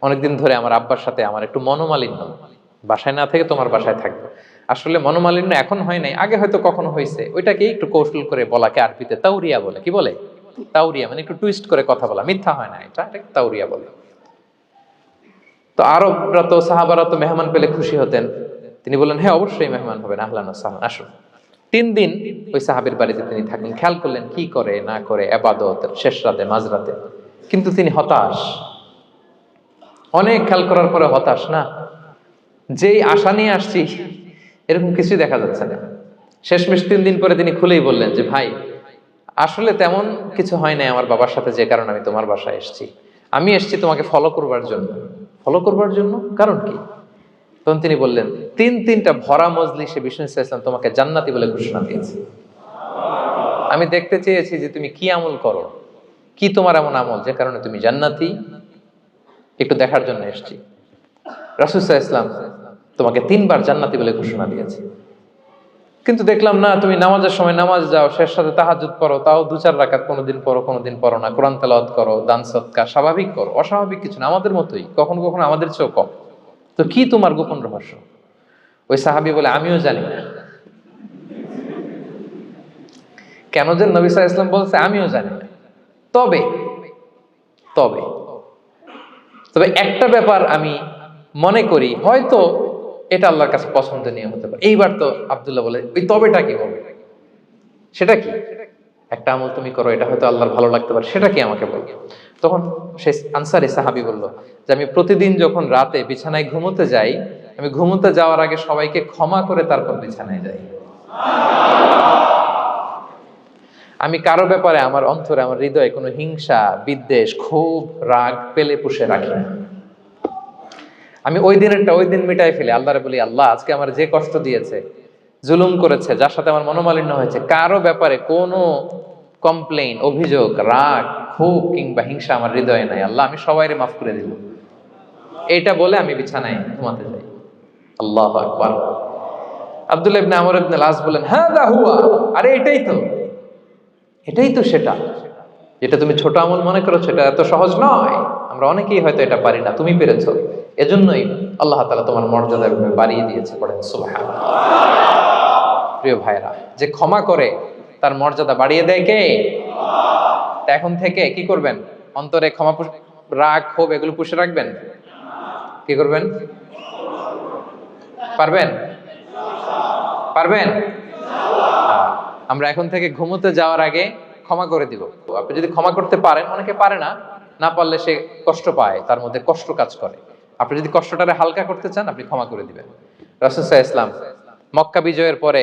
অনেকদিন ধরে আমার আব্বার সাথে আমার একটু মনোমালিন্য, বাসায় না থেকে তোমার বাসায় থাকবো। আসলে মনোমালিন্য এখন হয় নাই, আগে হয়তো কখনো হয়েছে। ওইটাকে একটু কৌশল করে বলাকে আরবিতে তাওরিয়া বলে। কি বলে? তাওরিয়া, মানে একটু টুইস্ট করে কথা বলা, মিথ্যা হয় না, এটাকে তাওরিয়া বলে। তো আরবরা তো, সাহাবারা তো মেহমান পেলে খুশি হতেন। তিনি বললেন, হ্যাঁ অবশ্যই মেহমান হবেন, আহলান ওয়া সাহলান, আসুন। 3 দিন ওই সাহাবীর বাড়িতে তিনি থাকলেন। খেয়াল করলেন কি করে না করে, ইবাদত শেষ রাতে, মাঝরাতে। কিন্তু তিনি হতাশ, অনেক খেয়াল করার পরে হতাশ। না, যেই আশা নিয়ে আসছি এরকম কিছুই দেখা যাচ্ছে না। শেষমেশ 3 দিন পরে তিনি খুলেই বললেন যে, ভাই আসলে তেমন কিছু হয় নাই আমার বাবার সাথে, যে কারণে আমি তোমার বাসায় এসেছি। আমি এসেছি তোমাকে ফলো করবার জন্য। ফলো করবার জন্য? কারণ কি? তখন তিনি বললেন, 3টা ভরা মজলিসে বিষ্ণু ইসলাম তোমাকে জান্নাতি বলে ঘোষণা দিয়েছে। আমি দেখতে চেয়েছি যে তুমি কি আমল করো, কি তোমার এমন আমল যে কারণে তুমি জান্নাতি, একটু দেখার জন্য এসেছি। রাসূল সাল্লাল্লাহু আলাইহি ওয়াসাল্লাম তোমাকে 3বার জান্নাতি বলে ঘোষণা দিয়েছে, কিন্তু দেখলাম না তুমি নামাজের সময় নামাজ যাও, শেষ সাথে তাহাজ্জুদ পড়ো, তাও 2-4 রাকাত, কোনোদিন পড়ো কোনোদিন পড়ো না, কোরআন তেলাওয়াত করো, দান সদকা স্বাভাবিক করো, অস্বাভাবিক কিছু না, আমাদের মতোই, কখনো কখনো আমাদের চেয়েও কম। তো কি তোমার গোপন রহস্য? ওই সাহাবী বলে, আমিও জানি না। কেন যে নবী সাল্লাল্লাহু আলাইহি ওয়াসাল্লাম বলছে আমিও জানি না। তবে তবে তবে একটা ব্যাপার আমি মনে করি, হয়তো এটা আল্লাহর কাছে পছন্দনীয় হতে পারে। এইবার তো আব্দুল্লাহ বলে, ওই তবেটা কি বলবে, সেটা কি? একটা আমল তুমি করো, এটা হয়তো আল্লাহর ভালো লাগতে পারে, সেটা কি আমাকে বলো। তখন সে আনসারী সাহাবী বলল যে আমি প্রতিদিন যখন রাতে বিছানায় ঘুমোতে যাই, আমি ঘুমোতে যাওয়ার আগে সবাইকে ক্ষমা করে তারপর বিছানায় যাই। আমি কারো ব্যাপারে আমার অন্তরে, আমার হৃদয়ে কোনো হিংসা, বিদ্বেষ, ক্ষোভ, রাগ পেলে পুষে রাখি না। আমি ওই দিনেরটা ওই দিন মিটাই ফেলি। আল্লাহরে বলি, আল্লাহ আজকে আমার যে কষ্ট দিয়েছে, জুলুম করেছে, যার সাথে আমার মনোমালিন্য হয়েছে, কারো ব্যাপারে কোনো কমপ্লেইন, অভিযোগ, রাগ, ক্ষোভ কিংবা হিংসা আমার হৃদয়ে নাই। আল্লাহ আমি সবাইরে মাফ করে দিল। এইটা বলে আমি বিছানায় ঘুমাতে যাই। আল্লাহু আকবার। আব্দুল্লাহ ইবনে আমর ইবনে আল-আস বলেন, হাযা হুয়া, আরে এটাই তো সেটা যেটা তুমি ছোট আমল মনে করো, সেটা এত সহজ নয়। আমরা অনেকেই হয়তো এটা পারি না, তুমি পেরেছো। এজন্যই আল্লাহ তাআলা তোমার মর্যাদা এভাবে বাড়িয়ে দিয়েছে। পড়েন সুবহানাল্লাহ। প্রিয় ভাইরা, যে ক্ষমা করে তার মর্যাদা বাড়িয়ে দেয় কে? তা এখন থেকে কি করবেন? অন্তরে ক্ষমা, রাগ, ক্ষোভ এগুলো পুষে রাখবেন। কি করবেন? পারবেন? আমরা এখন থেকে ঘুমোতে যাওয়ার আগে ক্ষমা করে দিব। আপনি যদি ক্ষমা করতে পারেন, অনেকে পারে না, না পারলে সে কষ্ট পায়, তার মধ্যে কষ্ট কাজ করে। আপনি যদি কষ্টটারে হালকা করতে চান, আপনি ক্ষমা করে দিবেন। রাসূল সাল্লাল্লাহু আলাইহি ওয়াসাল্লাম মক্কা বিজয়ের পরে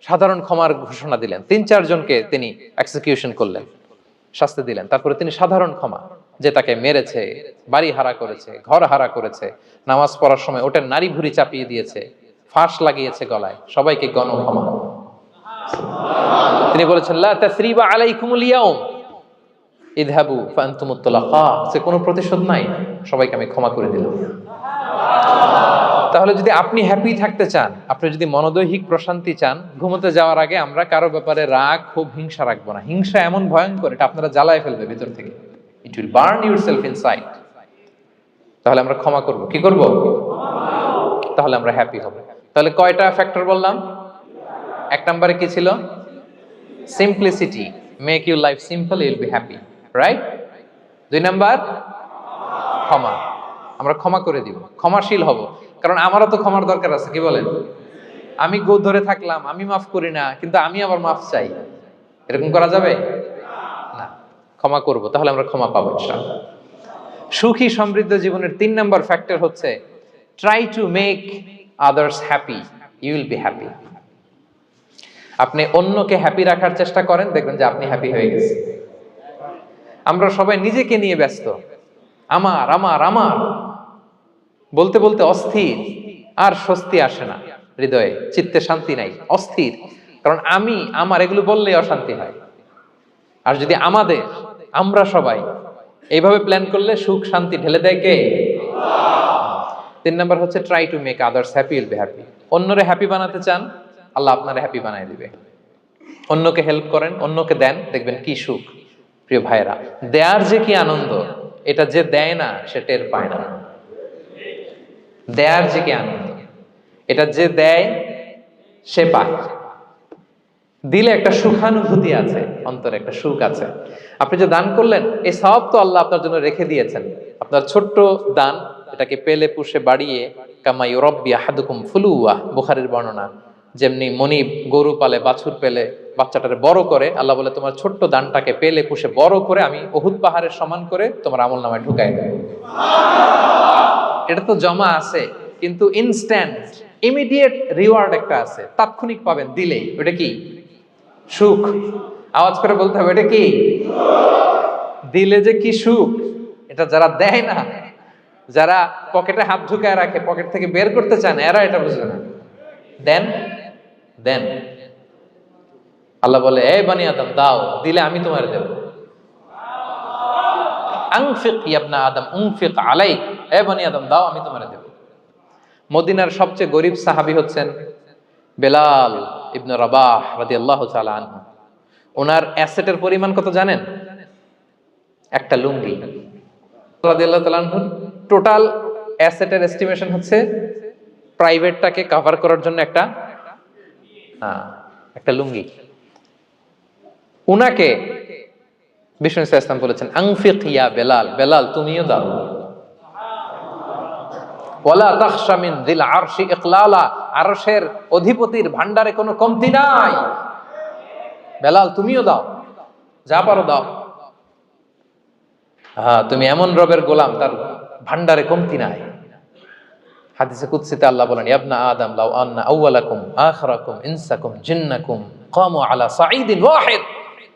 সাধারণ ক্ষমার ঘোষণা দিলেন। ৩-৪ জনকে তিনি এক্সিকিউশন করলেন, শাস্তি দিলেন। তারপরে তিনি সাধারণ ক্ষমা, যে তাকে মেরেছে, বাড়ি হারা করেছে, ঘর হারা করেছে, নামাজ পড়ার সময় ওটার নারী ভুঁড়ি চাপিয়ে দিয়েছে, ফাঁস লাগিয়েছে গলায়, সবাইকে গণ ক্ষমা। তিনি বলেছেন, লা তাসরিবা আলাইকুমুল ইয়াউম ইযহাবু ফাআনতুমুত তুলাকা, সে কোনো প্রতিশোধ নাই, সবাইকে আমি ক্ষমা করে দিলাম। তাহলে যদি আপনি হ্যাপি থাকতে চান, আপনি যদি মনোদৈহিক প্রশান্তি চান, ঘুমোতে যাওয়ার আগে আমরা কারো ব্যাপারে রাগ, ক্ষোভ, হিংসা রাখবো না। হিংসা এমন ভয়ঙ্কর, এটা আপনারা জ্বালায় ফেলবে ভিতর থেকে। It will burn yourself inside. তাহলে আমরা ক্ষমা করব। কি করব? তাহলে আমরা হ্যাপি হব। তাহলে কয়টা ফ্যাক্টর বললাম? 1 নম্বরে কি ছিল? Simplicity, make your life simple, you will be happy, right? 2 number ক্ষমা, আমরা ক্ষমা করে দিব, ক্ষমাশীল হব। কারণ আমারও তো ক্ষমার দরকার আছে, কি বলেন? আমি গো ধরে থাকলাম, আমি মাফ করি না, কিন্তু আমি আবার মাফ চাই, এরকম করা যাবে না। ক্ষমা করব, তাহলে আমরা ক্ষমা পাবো ইনশাআল্লাহ। সুখী সমৃদ্ধ জীবনের 3 নাম্বার ফ্যাক্টর হচ্ছে try to make others happy, you will be happy. আপনি অন্যকে হ্যাপি রাখার চেষ্টা করেন, দেখবেন যে আপনি হ্যাপি হয়ে গেছেন। আমরা সবাই নিজেকে নিয়ে ব্যস্ত, আমার আমার আমার বলতে বলতে অস্থির, আর স্বস্তি আসে না হৃদয়ে, চিত্তে শান্তি নাই, অস্থির। কারণ আমি আমার এগুলো বললেই অশান্তি হয়। আর যদি আমাদের, আমরা সবাই এইভাবে প্ল্যান করলে সুখ শান্তি ঢেলে দেয় কে? 3 নাম্বার হচ্ছে try to make others happy, will be happy. অন্যরে হ্যাপি বানাতে চান, আল্লাহ আপনারে হ্যাপি বানায় দিবে। অন্যকে হেল্প করেন, অন্যকে দেন, দেখবেন কি সুখ। প্রিয় ভাইরা, দেয়ার যে কি আনন্দ, এটা যে দেয় না সে টের পায় না। দেয়ার যে কি আনন্দ, এটা যে দেয় সে পায়। দিলে একটা সুখানুভূতি আছে, অন্তরে একটা সুখ আছে। আপনি যে দান করলেন, এই সওয়াব তো আল্লাহ আপনার জন্য রেখে দিয়েছেন। আপনার ছোট্ট দান, এটাকে পেলে পুষে বাড়িয়ে, কামা ইউরাব্বি আহাদুকুম ফুলুয়া, বুখারীর বর্ণনা, যেমনি মনিব গরু পালে, বাছুর পেলে বাচ্চাটারে বড় করে, আল্লাহ বলে তোমার ছোট্ট দানটাকে পেলে পুষে বড় করে আমি উহুদ পাহাড়ের সমান করে তোমার আমলনামায় ঢুকাই দেব। এটা তো জমা আছে, কিন্তু ইনস্ট্যান্ট ইমিডিয়েট রিওয়ার্ড একটা আছে, তাৎক্ষণিক পাবেন দিলেই। ওটা কি? সুখ। আওয়াজ করে বলতে হবে, এটা কি? দিলে যে কি সুখ, এটা যারা দেয় না, যারা পকেটে হাত ঢুকায় রাখে, পকেট থেকে বের করতে চান, এরা এটা বুঝবে না। দেন দেন, আল্লাহ বলে, এ বানি আদম দাও, দিলে আমি তোমার দেব। আনফিক ইয়া আদম উনফিক আলাইক, এ বানি আদম দাও, আমি তোমার দেব। মদিনার সবচেয়ে গরিব সাহাবী হচ্ছেন বেলাল ইবনে রাবাহ রাদিয়াল্লাহু তাআলা আনহু। ওনার অ্যাসেটের পরিমাণ কত জানেন? একটা লুঙ্গি। রাদিয়াল্লাহু তাআলা আনহু টোটাল অ্যাসেটের এস্টিমেশন হচ্ছে প্রাইভেটটাকে কভার করার জন্য একটা লুঙ্গি। উনাকে বিষ্ণু ইসলাম বলেছেন, আনফিক ইয়া বেলাল, বেলাল তুমিও দাও। ওয়ালা তাখশা মিন যিল আরশি ইকলালা, আরশের অধিপতির ভান্ডারে কোনো কমতি নাই। বেলাল তুমিও দাও, যা পারো দাও। হ্যাঁ, তুমি এমন রবের গোলাম, তার ভান্ডারে কমতি নাই। হাদিসে কুদসিতে আল্লাহ বলেন, ইবনা আদম লাউ আন্না আউওয়ালাকুম আখিরাকুম ইনসাকুম জিন্নাকুম কামু আলা সাঈদিন ওয়াহিদ।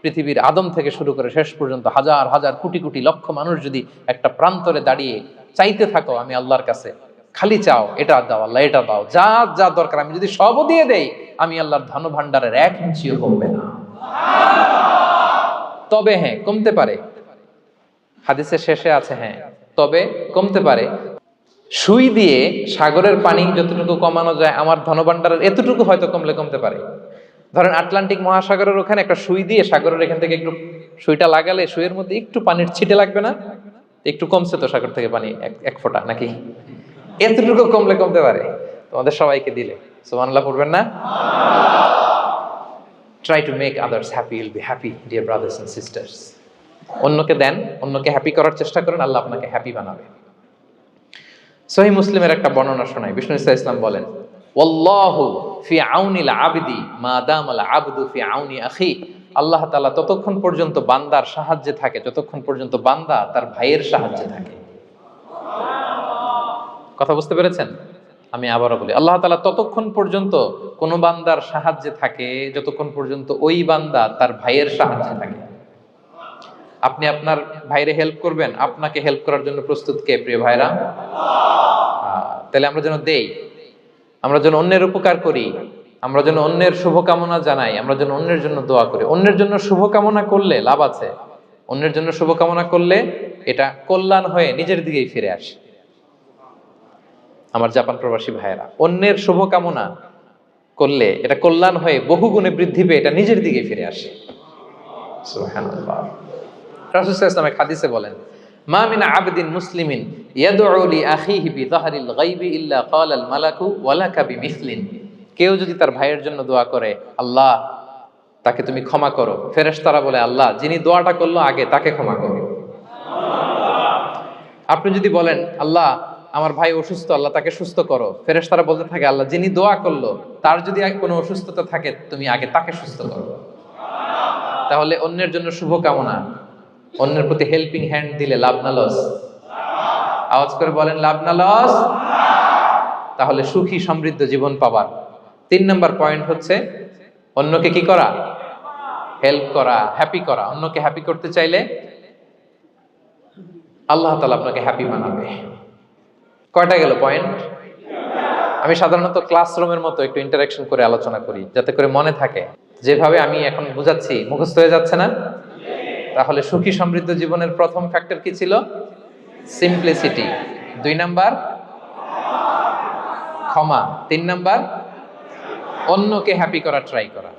পৃথিবীর আদম থেকে শুরু করে শেষ পর্যন্ত হাজার হাজার কোটি কোটি লক্ষ মানুষ যদি একটা প্রান্তরে দাঁড়িয়ে চাইতে থাকো আমি আল্লাহর কাছে, খালি চাও এটা দাও আল্লাহ, এটা দাও, যা যা দরকার আমি যদি সবও দিয়ে দেই, আমি আল্লাহর ধন ভান্ডারের 1 ইঞ্চিও কমবে না। তবে হ্যাঁ, কমতে পারে। হাদিসের শেষে আছে হ্যাঁ, তবে কমতে পারে। সুই দিয়ে সাগরের পানি যতটুকু কমানো যায়, আমার ধনভাণ্ডারের এতটুকু হয়তো কমতে পারে। ধরেন আটলান্টিক মহাসাগরের ওখানে একটা সুই দিয়ে সাগরের এখান থেকে একটু সুইটা লাগালে সুইয়ের মধ্যে একটু পানির ছিটে লাগবে না? একটু কমছে তো সাগর থেকে পানি, এক ফোঁটা নাকি? এতটুকু কমতে পারে তোমাদের সবাইকে দিলে। সুবহানাল্লাহ পড়বেন না? Try to make others happy, will be happy dear brothers and sisters. অন্যকে দেন, অন্যকে হ্যাপি করার চেষ্টা করেন, আল্লাহ আপনাকে হ্যাপি বানাবে। সহিহ মুসলিমের একটা বর্ণনা শোনাই। বিষ্ণু ইসলাম বলেন, ওয়াল্লাহু ফি আউনিল আবদি মা দামাল আবদু ফি আউনি আখি। আল্লাহ তাআলা ততক্ষণ পর্যন্ত বান্দার সাহায্যে থাকে যতক্ষণ পর্যন্ত বান্দা তার ভাইয়ের সাহায্যে থাকে। কথা বুঝতে পেরেছেন? আমি আবারও বলি, আল্লাহ তাআলা ততক্ষণ পর্যন্ত কোন বান্দার সাহায্যে থাকে যতক্ষণ পর্যন্ত ওই বান্দা তার ভাইয়ের সাহায্যে থাকে। আপনি আপনার ভাইরে হেল্প করবেন, আপনাকে হেল্প করার জন্য প্রস্তুত কে প্রিয় ভাইরা? তাহলে আমরা যেন দেই, আমরা যেন অন্যের উপকার করি, আমরা যেন অন্যের শুভকামনা জানাই, আমরা যেন অন্যের জন্য দোয়া করি। অন্যের জন্য শুভকামনা করলে লাভ আছে। অন্যের জন্য শুভকামনা করলে এটা কল্যাণ হয়ে নিজের দিকেই ফিরে আসে। আমার জাপান প্রবাসী ভাইয়েরা, অন্যের শুভকামনা করলে এটা কল্যাণ হয়ে বহুগুণে বৃদ্ধি পেয়ে এটা নিজের দিকে ফিরে আসে। সুবহানাল্লাহ। রাসূল সাল্লাল্লাহু আলাইহি ওয়াসাল্লাম হাদিসে বলেন, মা মিন আবদিন মুসলিমিন ইয়াদউ লি আখিহি বিযাহরিল গায়বি ইল্লা ক্বালাল মালাকু ওয়ালাকা বিমিসলিন। কেউ যদি তার ভাইয়ের জন্য দোয়া করে, আল্লাহ তাকে তুমি ক্ষমা করো, ফেরেশতারা বলে, আল্লাহ যিনি দোয়াটা করলো আগে তাকে ক্ষমা করো। আপনি যদি বলেন, আল্লাহ আমার ভাই অসুস্থ, আল্লাহ তাকে সুস্থ করো, ফেরেশতারা বলতে থাকে, আল্লাহ যিনি দোয়া করলো তার যদি কোনো অসুস্থতা থাকে তুমি আগে তাকে সুস্থ করো। তাহলে অন্যের জন্য শুভকামনা, অন্যের প্রতি হেল্পিং হ্যান্ড দিলে লাভ না লস? আওয়াজ করে বলেন, লাভ না লস? তাহলে সুখী সমৃদ্ধ জীবন পাবার 3 নম্বর পয়েন্ট হচ্ছে অন্যকে কি করা? হেল্প করা, হ্যাপি করা। অন্যকে হ্যাপি করতে চাইলে আল্লাহ তাআলা আপনাকে হ্যাপি বানাবে। কয়টা গেল পয়েন্ট? আমি সাধারণত ক্লাসরুমের মতো একটু ইন্টারঅ্যাকশন করে আলোচনা করি যাতে করে মনে থাকে। যেভাবে আমি এখন বুঝাচ্ছি মুখস্থ হয়ে যাচ্ছে না? তাহলে সুখী সমৃদ্ধ জীবনের প্রথম ফ্যাক্টর কি ছিল? সিম্পলিসিটি। 2 নাম্বার ক্ষমা। 3 নাম্বার অন্যকে হ্যাপি করা ট্রাই করা।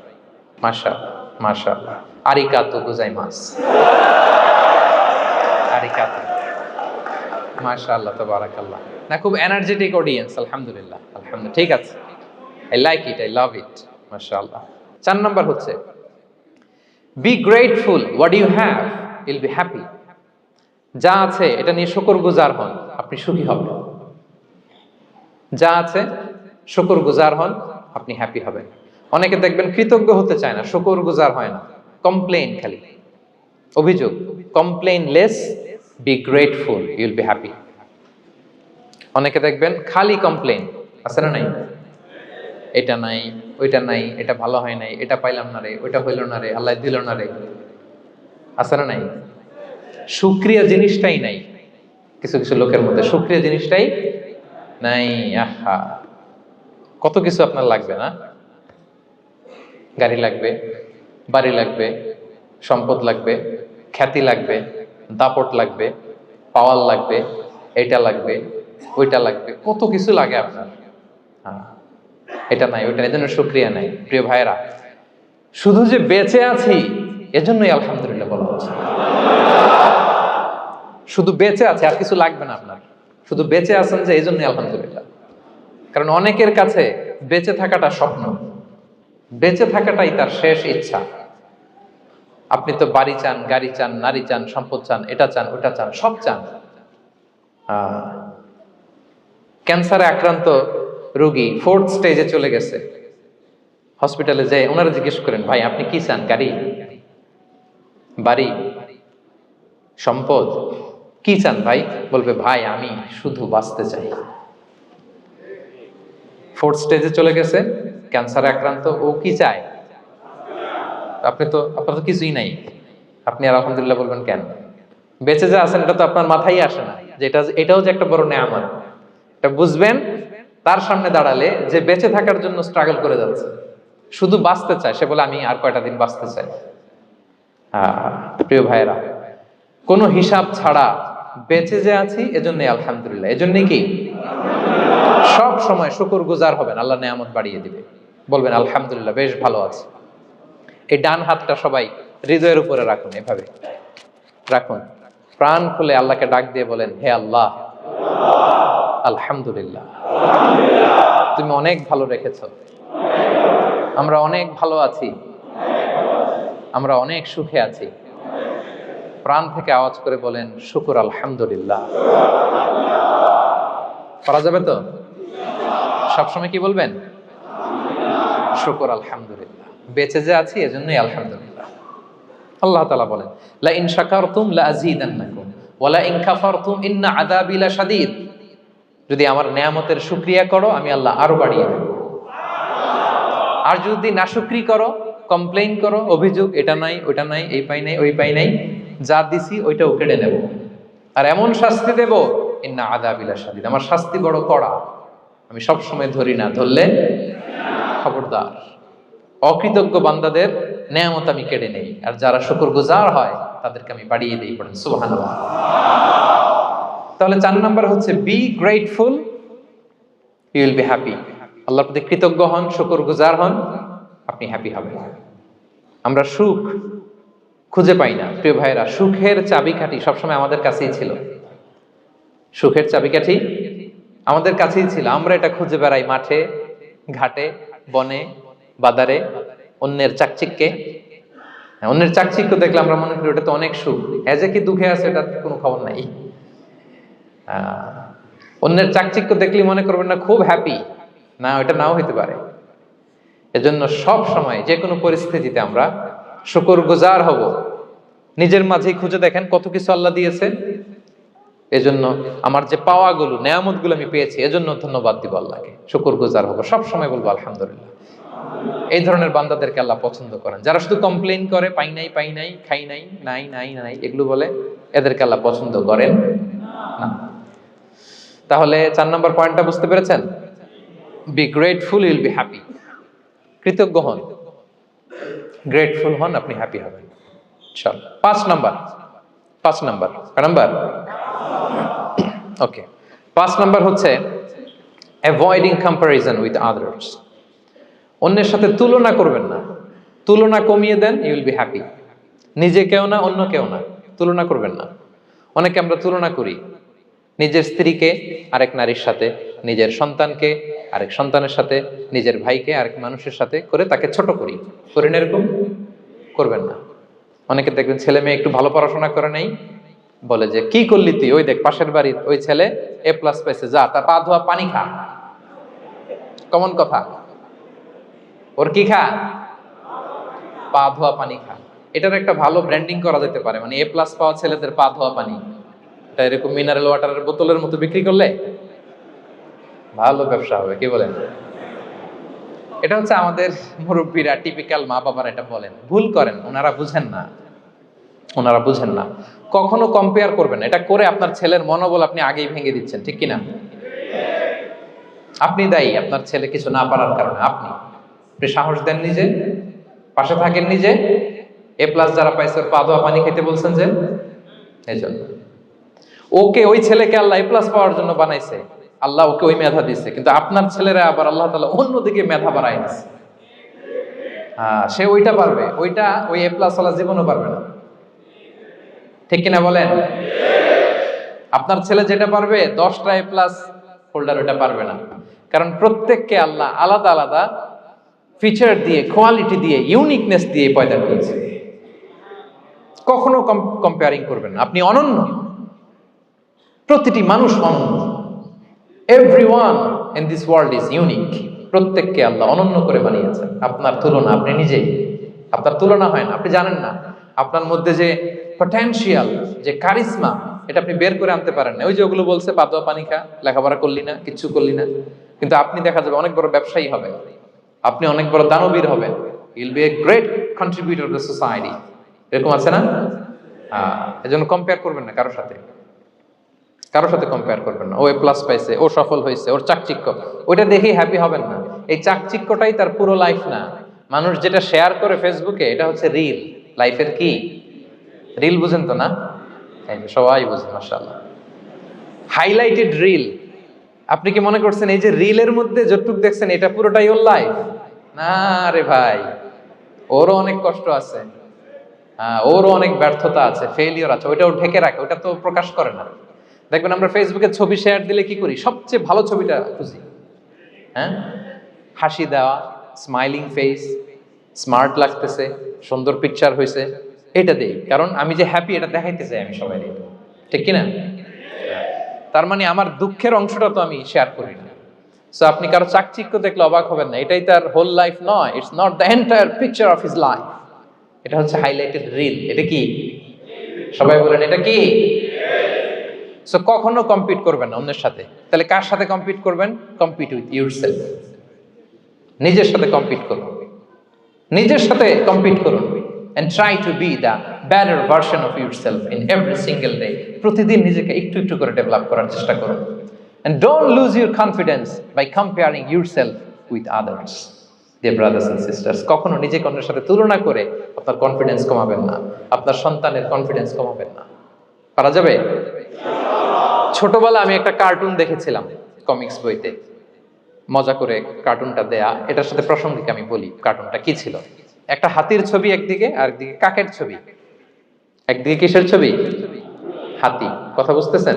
মাশাআল্লাহ মাশাআল্লাহ, আরিগাতো গোজাইমাস। আরিগাতো, মাশাআল্লাহ তাবারাকাল্লাহ। না, খুব এনার্জেটিক অডিয়েন্স। আলহামদুলিল্লাহ আলহামদুলিল্লাহ, ঠিক আছে। I like it, I love it, মাশাআল্লাহ। 4 নাম্বার হচ্ছে be grateful what you have, you'll be happy. যা আছে এটা নিয়ে শুকরগুজার হন, আপনি সুখী হবেন। যা আছে শুকরগুজার হন, আপনি হ্যাপি হবেন। অনেকে দেখবেন কৃতজ্ঞ হতে চায় না, শুকরগুজার হয় না, কমপ্লেইন, খালি অভিযোগ। Complain less, be grateful, Yule be happy. অনেকে দেখবেন খালি কমপ্লেইন, আছে না নাই? এটা নাই, ওইটা নাই, এটা ভালো হয় নাই, এটা পাইলাম না রে, ওইটা হইল না রে, আল্লাহ দিল না রে, আছে না নাই? শুকরিয়া জিনিসটাই নাই কিছু কিছু লোকের মধ্যে, শুকরিয়া জিনিসটাই নাই। আহা, কত কিছু আপনার লাগবে না? গাড়ি লাগবে, বাড়ি লাগবে, সম্পদ লাগবে, খ্যাতি লাগবে, দাপট লাগবে, পাওয়ার লাগবে, এটা লাগবে, ওইটা লাগবে, কত কিছু লাগে আপনার। হ্যাঁ, এটা নাই, ওইটা, এজন্য শুকরিয়া নাই। প্রিয় ভাইরা, শুধু যে বেঁচে আছি এজন্যই আলহামদুলিল্লাহ বলা হচ্ছে। শুধু বেঁচে আছে, আর কিছু লাগবে না আপনার, শুধু বেঁচে আছেন যে, এই জন্যই আলহামদুলিল্লাহ। কারণ অনেকের কাছে বেঁচে থাকাটা স্বপ্ন, বেঁচে থাকাটাই তার শেষ ইচ্ছা। আপনি তো বাড়ি চান, গাড়ি চান, নারী চান, সম্পদ চান, এটা চান, ওটা চান, সব চান, ক্যান্সারে আক্রান্ত রোগী 4th স্টেজে চলে গেছে, হসপিটালে যে ওনারা জিজ্ঞেস করেন, ভাই আপনি কি চান? গাড়ি, বাড়ি, সম্পদ, কি চান ভাই? বলবে, ভাই আমি শুধু বাঁচতে চাই। 4th স্টেজে চলে গেছে, ক্যান্সারে আক্রান্ত, ও কি চায়? আপনার তো কিছুই নাই, আপনি আর আলহামদুলিল্লাহ বলবেন কেন? বেঁচে যে আছেন এটা তো আপনার মাথায় আসে না, যে এটাও যে একটা বড় নেয়ামত। এটা বুঝবেন তার সামনে দাঁড়ালে, যে বেঁচে থাকার জন্য স্ট্রাগল করে যাচ্ছে, শুধু বাঁচতে চায়, সে বলে আমি আর কয়টা দিন বাঁচতে চাই। প্রিয় ভাইয়েরা, কোনো হিসাব ছাড়া বেঁচে যে আছি এজন্য আলহামদুলিল্লাহ। এজন্য কি সব সময় শুকরগুজার হবেন, আল্লাহ নেয়ামত বাড়িয়ে দিবে, বলবেন আলহামদুলিল্লাহ বেশ ভালো আছে। এই ডান হাতটা সবাই হৃদয়ের উপরে রাখুন, এভাবে রাখুন, প্রাণ খুলে আল্লাহকে ডাক দিয়ে বলেন, হে আল্লাহ, আলহামদুলিল্লাহ, তুমি অনেক ভালো রেখেছ, আমরা অনেক ভালো আছি, আমরা অনেক সুখে আছি। প্রাণ থেকে আওয়াজ করে বলেন, শুকুর আলহামদুলিল্লাহ। করা যাবে তো? সবসময় কি বলবেন? শুকুর আলহামদুলিল্লাহ, বেঁচে যে আছি এজন্যই আলহামদুলিল্লাহ। আল্লাহ তাআলা বলেন, লা ইন শাকারতুম লা আযীদান্নাকুম ওয়া লা ইন কাফারতুম ইন্না আযাবি লাশাদীদ। যদি আমার নেয়ামতের শুকরিয়া করো আমি আল্লাহ আরো বাড়িয়ে দেব, আর যদি নাশুকরি করো, কমপ্লেইন করো, অভিযোগ এটা নাই ওটা নাই, এই পাই নাই ওই পাই নাই, যা দিছি ওইটাও কেড়ে নেব, আর এমন শাস্তি দেব, ইন্না আযাবি লাশাদীদ, আমার শাস্তি বড় কড়া, আমি সব সময় ধরি না, ধরলে খবরদার। অকৃতজ্ঞ বান্দাদের নেয়ামত আমি কেড়ে নেই, আর যারা শুকরগুজার হয় তাদেরকে আমি বাড়িয়ে দিই। পড়েন সুবহানাল্লাহ। তাহলে 4 নাম্বার হচ্ছে be grateful, you will be happy. আল্লাহর প্রতি কৃতজ্ঞ হন, শুকরগুজার হন, আপনি হ্যাপি হবেন। আমরা সুখ খুঁজে পাই না প্রিয় ভাইরা, সুখের চাবিকাঠি সবসময় আমাদের কাছেই ছিল, সুখের চাবিকাঠি আমাদের কাছেই ছিল। আমরা এটা খুঁজে বেড়াই মাঠে ঘাটে, বনে বাদারে, অন্যের চাকচিক্যে। অন্যের চাকচিক্য দেখলে আমরা মনে করি ওটা তো অনেক সুখ, এজে কি দুঃখে আছে এটার কোনো খবর নাই। অন্যের চাকচিক্য দেখলে মনে করবেন না খুব হ্যাপি, না ওটা নাও হইতে পারে। এজন্য সব সময় যে কোনো পরিস্থিতিতে আমরা শুকরগুজার হব। নিজের মাঝেই খুঁজে দেখেন কত কিছু আল্লাহ দিয়েছে, এজন্য আমার যে পাওয়াগুলো নেয়ামতগুলো আমি পেয়েছি এজন্য ধন্যবাদ দিব আল্লাহকে, শুকরগুজার হব, সব সময় বলবো আলহামদুলিল্লাহ। এই ধরনের বান্দাদেরকে আল্লাহ পছন্দ করেন। যারা শুধু কমপ্লেইন করে, পাই নাই পাই নাই, খাই নাই, নাই নাই নাই, এগুলো বলে, এদেরকে আল্লাহ পছন্দ করেন না। তাহলে 4 নম্বর পয়েন্টটা বুঝতে পেরেছেন? Be grateful, you will be happy. কৃতজ্ঞ হন, গ্রেটফুল হন, আপনি হ্যাপি হবেন। চল 5 নাম্বার ওকে, 5 নাম্বার হচ্ছে অ্যাভয়েডিং কম্প্যারিজন উইথ আদার্স। অন্যের সাথে তুলনা করবেন না, তুলনা কমিয়ে দেন, ইউ উইল বি হ্যাপি। নিজে কেউ না, অন্য কেউ না, তুলনা করবেন না। অনেকে আমরা তুলনা করি, নিজের স্ত্রীকে আরেক নারীর সাথে, নিজের সন্তানকে আরেক সন্তানের সাথে, নিজের ভাইকে আরেক মানুষের সাথে করে তাকে ছোট করি না, এরকম করবেন না। অনেকে দেখবেন ছেলে মেয়ে একটু ভালো পড়াশোনা করে নাই, বলে যে কি করলি তুই, ওই দেখ পাশের বাড়ির ওই ছেলে A+ পাইছে, যা তার পা ধোয়া পানি খা। কমন কথা, ওর কি খা? পা ধোয়া পানি খা। এটার একটা ভালো ব্র্যান্ডিং করা যেতে পারে, মানে A+ পাওয়া ছেলেদের পা ধোয়া পানি, এটা এরকম মিনারেল ওয়াটারের বোতলের মতো বিক্রি করলে ভালো ব্যবসা হবে, কি বলেন? এটা হচ্ছে আমাদের মুরব্বীরা, টিপিক্যাল মা বাবারা এটা বলেন, ভুল করেন, ওনারা বুঝেন না। কখনো কম্পেয়ার করবেন, এটা করে আপনার ছেলের মনোবল আপনি আগেই ভেঙে দিচ্ছেন, ঠিক কিনা? আপনি দায়ী আপনার ছেলে কিছু না পারার কারণে। আপনি সাহস দেন নিজে, পাশে থাকেন নিজে। A+ যারা পাইছে ওর পা ধোয়া পানি খেতে বলছেন যে, এই জন্য ওকে, ওই ছেলেকে আল্লাহ A+ পাওয়ার জন্য বানাইছে, আল্লাহ ওকে ওই মেধা দিচ্ছে, কিন্তু আপনার ছেলেরা আবার আল্লাহ তাআলা অন্যদিকে মেধা বাড়াই দিচ্ছে। সে ওইটা পারবে, ওইটা ওই A+ ওয়ালা জীবনও পারবে না, ঠিক কিনা বলেন? আপনার ছেলে যেটা পারবে 10টা A+ হোল্ডার ওটা পারবে না, কারণ প্রত্যেককে আল্লাহ আলাদা আলাদা ফিচার দিয়ে, কোয়ালিটি দিয়ে, ইউনিকনেস দিয়ে পয়দা করেছে। কখনো কম্পেয়ারিং করবেন না, আপনি অনন্য, প্রতিটি মানুষ অনন্য। Everyone in this world is unique. প্রত্যেককে আল্লাহ অনন্য করে বানিয়েছেন। আপনার তুলনা আপনি নিজেই, আপনার তুলনা হয় না, আপনি জানেন না আপনার মধ্যে যে পটেনশিয়াল, যে কারিশমা, এটা আপনি বের করে আনতে পারেন না। ওই যে ওগুলো বলছে পাদুয়া পানি খা, লেখাপড়া করলি না, কিচ্ছু করলি না, কিন্তু আপনি দেখা যাবে অনেক বড় ব্যবসায়ী হবেন, আপনি অনেক বড় দানবীর হবেন, you'll B a great contributor two society. এরকম আছে না? এজন্য কম্পেয়ার করবেন না কারোর সাথে, কারোর সাথে কম্পেয়ার করবেন না। ও এ প্লাস পাইছে, ও সফল হয়েছে, ওর চাকচিক্য, ওইটা দেখেই হ্যাপি হবেন না। এই চাকচিক্যটাই তার পুরো লাইফ না। মানুষ যেটা শেয়ার করে ফেসবুকে, এটা হচ্ছে রিল। লাইফের কি রিল? বুঝেন তো না? এই যে সবাই বুঝেন, মাশাআল্লাহ। Highlighted reel. আপনি কি মনে করছেন এই যে রিলের মধ্যে যতটুকু দেখছেন এটা পুরোটাই ওর লাইফ? না রে ভাই, ওরও অনেক কষ্ট আছে, ওরও অনেক ব্যর্থতা আছে, ফেলিওর আছে, ওইটাও ঢেকে রাখে, ওটা তো প্রকাশ করে না। দেখবেন আমরা ফেসবুকে ছবি শেয়ার দিলে কি করি? সবচেয়ে ভালো ছবিটা খুঁজি, হ্যাঁ, হাসি দেওয়া, স্মাইলিং ফেস, স্মার্ট লাগতেছে, সুন্দর পিকচার হয়েছে, এটা দেই, কারণ আমি যে হ্যাপি এটা দেখাইতে চাই আমি সবাই, ঠিক কিনা? তার মানে আমার দুঃখের অংশটা তো আমি শেয়ার করি না। সো আপনি কারো চাকচিক্য দেখলে অবাক হবেন না, এটাই তার হোল লাইফ নয়। It's not the entire picture of his life. এটা হচ্ছে হাইলাইটেড রিল। এটা কি? সবাই বলেন এটা কি? সো কখনো কম্পিট করবেন না অন্যের সাথে। তাহলে কার সাথে কম্পিট করবেন? Compete with yourself. নিজের সাথে কম্পিট করুন, নিজের সাথে কম্পিট করুন, and try to be the better version of yourself in every single day. প্রতিদিন নিজেকে একটু একটু করে ডেভেলপ করার চেষ্টা করুন। And don't lose your confidence by comparing yourself with others. Dear brothers and sisters, কখনো নিজেকে অন্যের সাথে তুলনা করে আপনার কনফিডেন্স কমাবেন না, আপনার সন্তানের কনফিডেন্স কমাবেন না। পারা যাবে? ছোটবেলা আমি একটা কার্টুন দেখেছিলাম কমিক্স বইতে, মজা করে কার্টুনটা দেয়া। এটার সাথে প্রাসঙ্গিক আমি বলি কার্টুনটা কি ছিল। একটা হাতির ছবি একদিকে, আর একদিকে কাকের ছবি। একদিকে কিসের ছবি? হাতি। কথা বুঝতেছেন?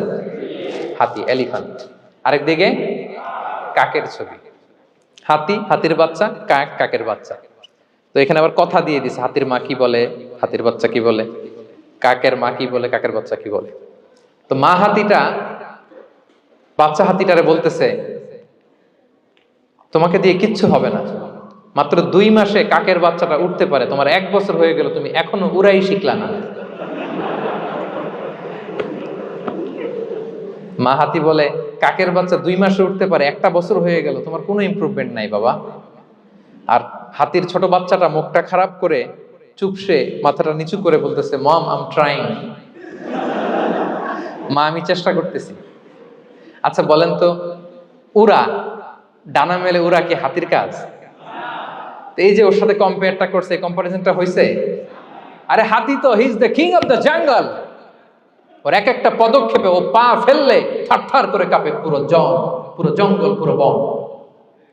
হাতি, এলিফ্যান্ট। আরেকদিকে কাকের ছবি। হাতি, হাতির বাচ্চা, কাক, কাকের বাচ্চা। তো এখানে আবার কথা দিয়ে দিছে, হাতির মা কি বলে, হাতির বাচ্চা কি বলে, কাকের মা কি বলে, কাকের বাচ্চা কি বলে। তো মা হাতিটা বাচ্চা হাতিটারে বলতেছে, তোমাকে দিয়ে কিচ্ছু হবে না, মাত্র 2 মাসে কাকের বাচ্চাটা উঠতে পারে, তোমার 1 বছর হয়ে গেল, তুমি এখনো উড়াই শিখলা না। মা হাতি বলে, কাকের বাচ্চা 2 মাসে উঠতে পারে, 1 বছর হয়ে গেল, তোমার কোনো ইমপ্রুভমেন্ট নাই বাবা। আর হাতির ছোট বাচ্চাটা মুখটা খারাপ করে চুপসে মাথাটা নিচু করে বলতেছে, মম আই এম ট্রাইং। মা আমি চেষ্টা করতেছি। আচ্ছা বলেন তো, উড়া, ডানা মেলে উড়া কি হাতির কাজ? এই যে ওর সাথে কম্পেয়ারটা করছে, কম্পারিজনটা হইছে। আরে হাতি তো he is the king of the jungle. ওর এক একটা পদক্ষেপে ও পা ফেললে থারথার করে কাঁপে পুরো জঙ্গল, পুরো বন।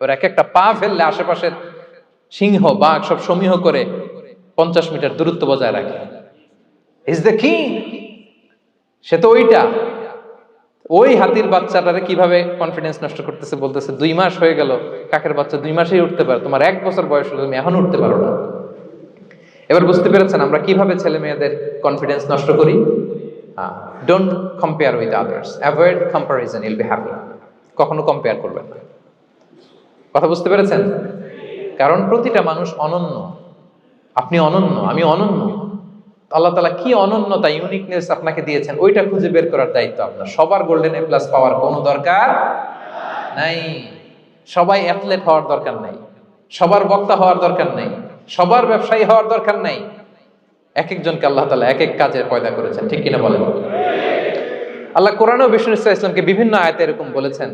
ওর এক একটা পা ফেললে আশেপাশের সিংহ, বাঘ সব সমীহ করে 50 মিটার দূরত্ব বজায় রাখে। Is the king. সে তো ওইটা। ওই হাতির বাচ্চাটারে কিভাবে কনফিডেন্স নষ্ট করতেছে, বলতেছে 2 মাস হয়ে গেল, কাকের বাচ্চা 2 মাসেই উঠতে পারে, তোমার 1 বছর বয়স হলো, তুমি এখনো উঠতে পারো না। এবার বুঝতে পেরেছেন আমরা কিভাবে ছেলে মেয়েদের কনফিডেন্স নষ্ট করি? Don't compare with others, avoid comparison, Yule be happy. কখনো কম্পেয়ার করবেন না। কথা বুঝতে পেরেছেন? কারণ প্রতিটা মানুষ অনন্য। আপনি অনন্য, আমি অনন্য। আল্লাহ তাআলা কি অনন্যতা, ইউনিকনেস আপনাকে দিয়েছেন, ওইটা খুঁজে বের করার দায়িত্ব আপনার। সবার গোল্ডেন এ প্লাস পাওয়ার কোনো দরকার নাই, সবাই অ্যাথলেট হওয়ার দরকার নাই, সবার বক্তা হওয়ার দরকার নাই, সবার ব্যবসায়ী হওয়ার দরকার নাই। এক একজনকে আল্লাহ তাআলা এক এক কাজে পয়দা করেছেন, ঠিক কিনা বলেন? আল্লাহ কোরআনেও বিষ্ণু ইসলামকে বিভিন্ন আয়াতে এরকম বলেছেন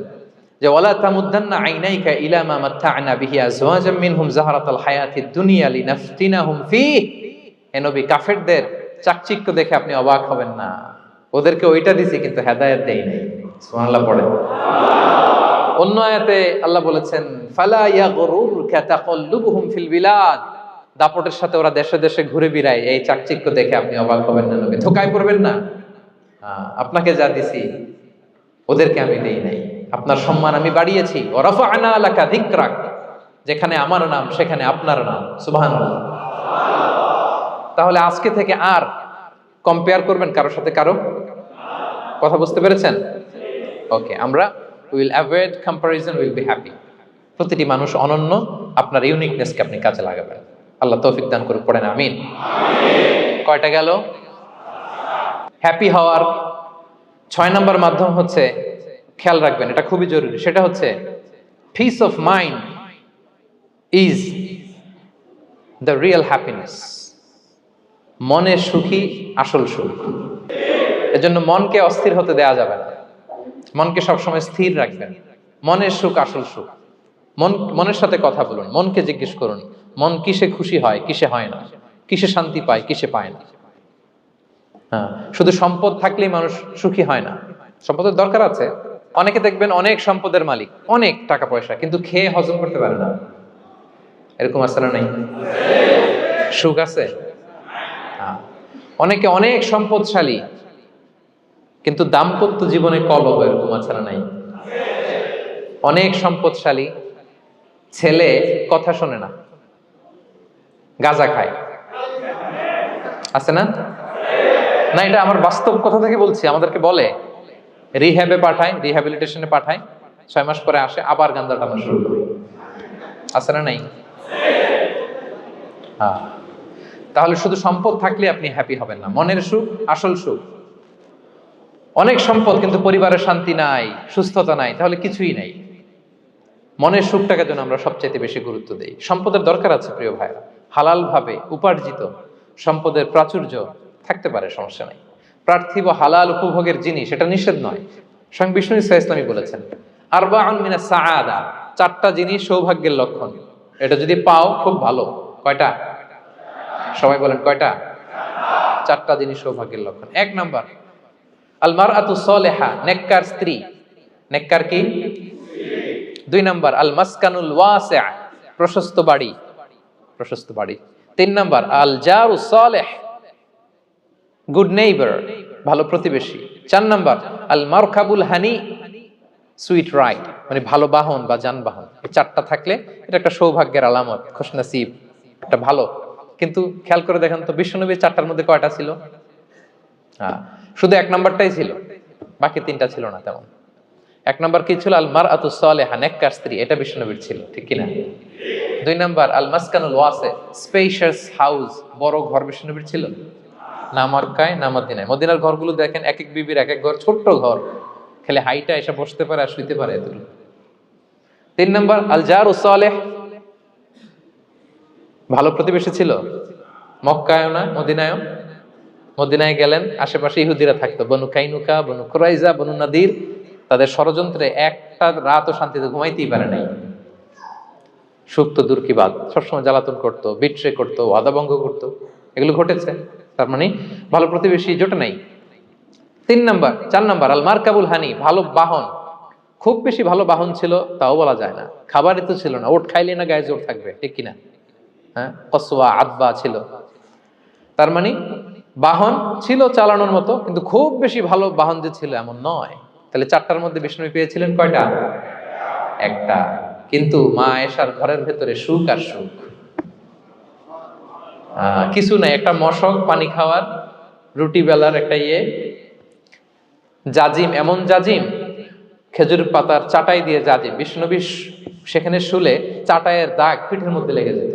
যে ওয়ালা তামুদ্দান্না আইনাইকা ইলা মা মাত্তা'না বিহি আজওয়াজাম মিনহুম যাহরাতাল হায়াতিদ দুনিয়া লিনাফতিনাহুম ফীহ। হে নবী, কাফেরদের চাকচিক্য দেখে আপনি অবাক হবেন না, ওদেরকে ওইটা দিছি কিন্তু হেদায়েত দেই নাই। সুবহানাল্লাহ পড়ে। অন্য আয়াতে আল্লাহ বলেছেন ফালা ইয়াগরুরকা তাকাল্লুবুহুম ফিল বিলাদ। দাপটের সাথে ওরা দেশে দেশে ঘুরে বেড়ায়, এই চাকচিক্য দেখে আপনি অবাক হবেন না নবী, ধোঁকায় পড়বেন না। আপনাকে যা দিছি ওদেরকে আমি দেই নাই। আপনার সম্মান আমি বাড়িয়েছি। ওয়া রাফা'না লাকা যিকরাক, যেখানে আমার নাম সেখানে আপনার নাম। সুবহানাল্লাহ। তাহলে আজকে থেকে আর কম্পেয়ার করবেন কারোর সাথে কারো? কথা বুঝতে পেরেছেন? ওকে, আমরা will avoid comparison, will be happy. প্রতিটি মানুষ অনন্য, আপনার ইউনিকনেসকে আপনি কাজে লাগাবেন। আল্লাহ তৌফিক দান করুক, পড়েন আমিন। কয়টা গেল? হ্যাপি হওয়ার 6 নম্বর মাধ্যম হচ্ছে, খেয়াল রাখবেন এটা খুবই জরুরি, সেটা হচ্ছে piece of mind is the real happiness. মনের সুখী আসল সুখ। এজন্য মনকে অস্থির হতে দেয়া যাবে না, মনকে সবসময় স্থির রাখবেন। মনের সুখ আসল সুখ। মনের সাথে কথা বলুন, মনকে জিজ্ঞেস করুন মন কিসে খুশি হয়, কিসে হয় না, কিসে শান্তি পায়, কিসে পায় না। হ্যাঁ, শুধু সম্পদ থাকলেই মানুষ সুখী হয় না, সম্পদের দরকার আছে। অনেকে দেখবেন অনেক সম্পদের মালিক, অনেক টাকা পয়সা, কিন্তু খেয়ে হজম করতে পারে না। এরকম আছে না নাই? সুখ আছে? অনেকে অনেক সম্পদশালী, কিন্তু দাম্পত্য জীবনে কলহ, এরকম আছে না নাই? অনেক সম্পদশালী ছেলে কথা শোনে না, গাঁজা খায়, আছে না? না, এটা আমার বাস্তব কথা থেকে বলছি। আমাদেরকে বলে রিহ্যাবে পাঠায়, রিহ্যাবিলিটেশনে পাঠায়, 6 মাস পরে আসে আবার গাঁজা টানা শুরু করে। আছে না নাই? হ্যাঁ, তাহলে শুধু সম্পদ থাকলে আপনি হ্যাপি হবেন না। মনের সুখ আসল সুখ। অনেক সম্পদ কিন্তু পরিবারের শান্তি নাই, সুস্থতা নাই, তাহলে কিছুই নাই। মনের সুখটাকে যেন আমরা সবচাইতে বেশি গুরুত্ব দেই। সম্পদের দরকার আছে প্রিয় ভাইরা, হালাল ভাবে উপার্জিত সম্পদের প্রাচুর্য থাকতে পারে, সমস্যা নাই। পার্থিব হালাল উপভোগের জিনিস, এটা নিষেধ নয়। স্বয়ং বিষ্ণু ইসা ইসলামী বলেছেন আরবাউন মিনাস সাআদা, 4টা জিনিস সৌভাগ্যের লক্ষণ। এটা যদি পাও খুব ভালো। কয়টা? সবাই বলেন কয়টা? 4টা জিনিস সৌভাগ্যের লক্ষণ। 1 নাম্বার আল মারআতু সালিহা, নেককার স্ত্রী। নেককার কি? 2 নাম্বার আল মাসকানুল ওয়াসিআ, প্রশস্ত বাড়ি, প্রশস্ত বাড়ি। 3 নাম্বার আল জারু সালিহ, গুড নেইবার, ভালো প্রতিবেশী। 4 নাম্বার আল মারকাবুল হানি, সুইট রাইড, মানে ভালো বাহন বা যানবাহন। এই 4টা থাকলে এটা একটা সৌভাগ্যের আলামত, খুশনসিব, একটা ভালো। কিন্তু খেয়াল করে দেখেন তো বিশ্বনবীর 4টার মধ্যে কয়টা ছিল? শুধু 1 নাম্বারটাই ছিল, বাকি 3টা ছিল না তেমন। 1 নাম্বার কি ছিল? আল মারআতু সালিহা, নেককার স্ত্রী, এটা বিশ্বনবীর ছিল, ঠিক কিনা? 2 নাম্বার আল মাসকানুল ওয়াসি, স্পেশিয়াস হাউস, বড় ঘর, বিশ্বনবীর ছিল না মক্কায় না মদিনায়। মদিনার ঘরগুলো দেখেন এক এক বিবির এক এক ঘর, ছোট্ট ঘর, খেলে হাইটা এসে বসতে পারে আর শুইতে পারে এতটুকু। 3 নাম্বার আল জারু সালিহ, ভালো প্রতিবেশী ছিল। মক্কায়ও না মদিনায়ও। মদিনায় গেলেন, আশেপাশে ইহুদিরা থাকতো, বনু কাইনুকা, বনু কুরাইজা, বনু নাদির। তাদের ষড়যন্ত্রে একটা রাতও শান্তিতে ঘুমাইতেই পারে নাই। সুখ তো দূর কি বাদ, সবসময় জ্বালাতন করতো, বিট্রে করতো, ওয়াদাভঙ্গ করতো, এগুলো ঘটেছে। তার মানে ভালো প্রতিবেশী জোটে নাই। 4 নাম্বার আল মারকাবুল হানি, ভালো বাহন। খুব বেশি ভালো বাহন ছিল তাও বলা যায় না, খাবারই তো ছিল না, ওট খাইলে না গায়ে জোর থাকবে, ঠিক কিনা? হ্যাঁ, কসওয়া আদবা ছিল। তার মানে বাহন ছিল চালানোর মতো, কিন্তু খুব বেশি ভালো বাহন যে ছিল এমন নয়। তাহলে 4টার মধ্যে বিষ্ণু পেয়েছিলেন কয়টা? 1টা। কিন্তু মা আয়েশার ঘরের ভেতরে সুখ আর সুখ, কিছু নাই। একটা মশক, পানি খাওয়ার, রুটি বেলার একটা জাজিম, এমন জাজিম, খেজুর পাতার চাটাই দিয়ে জাজিম। বিষ্ণুনবী সেখানে শুলে চাটাইয়ের দাগ পিঠের মধ্যে লেগে যেত।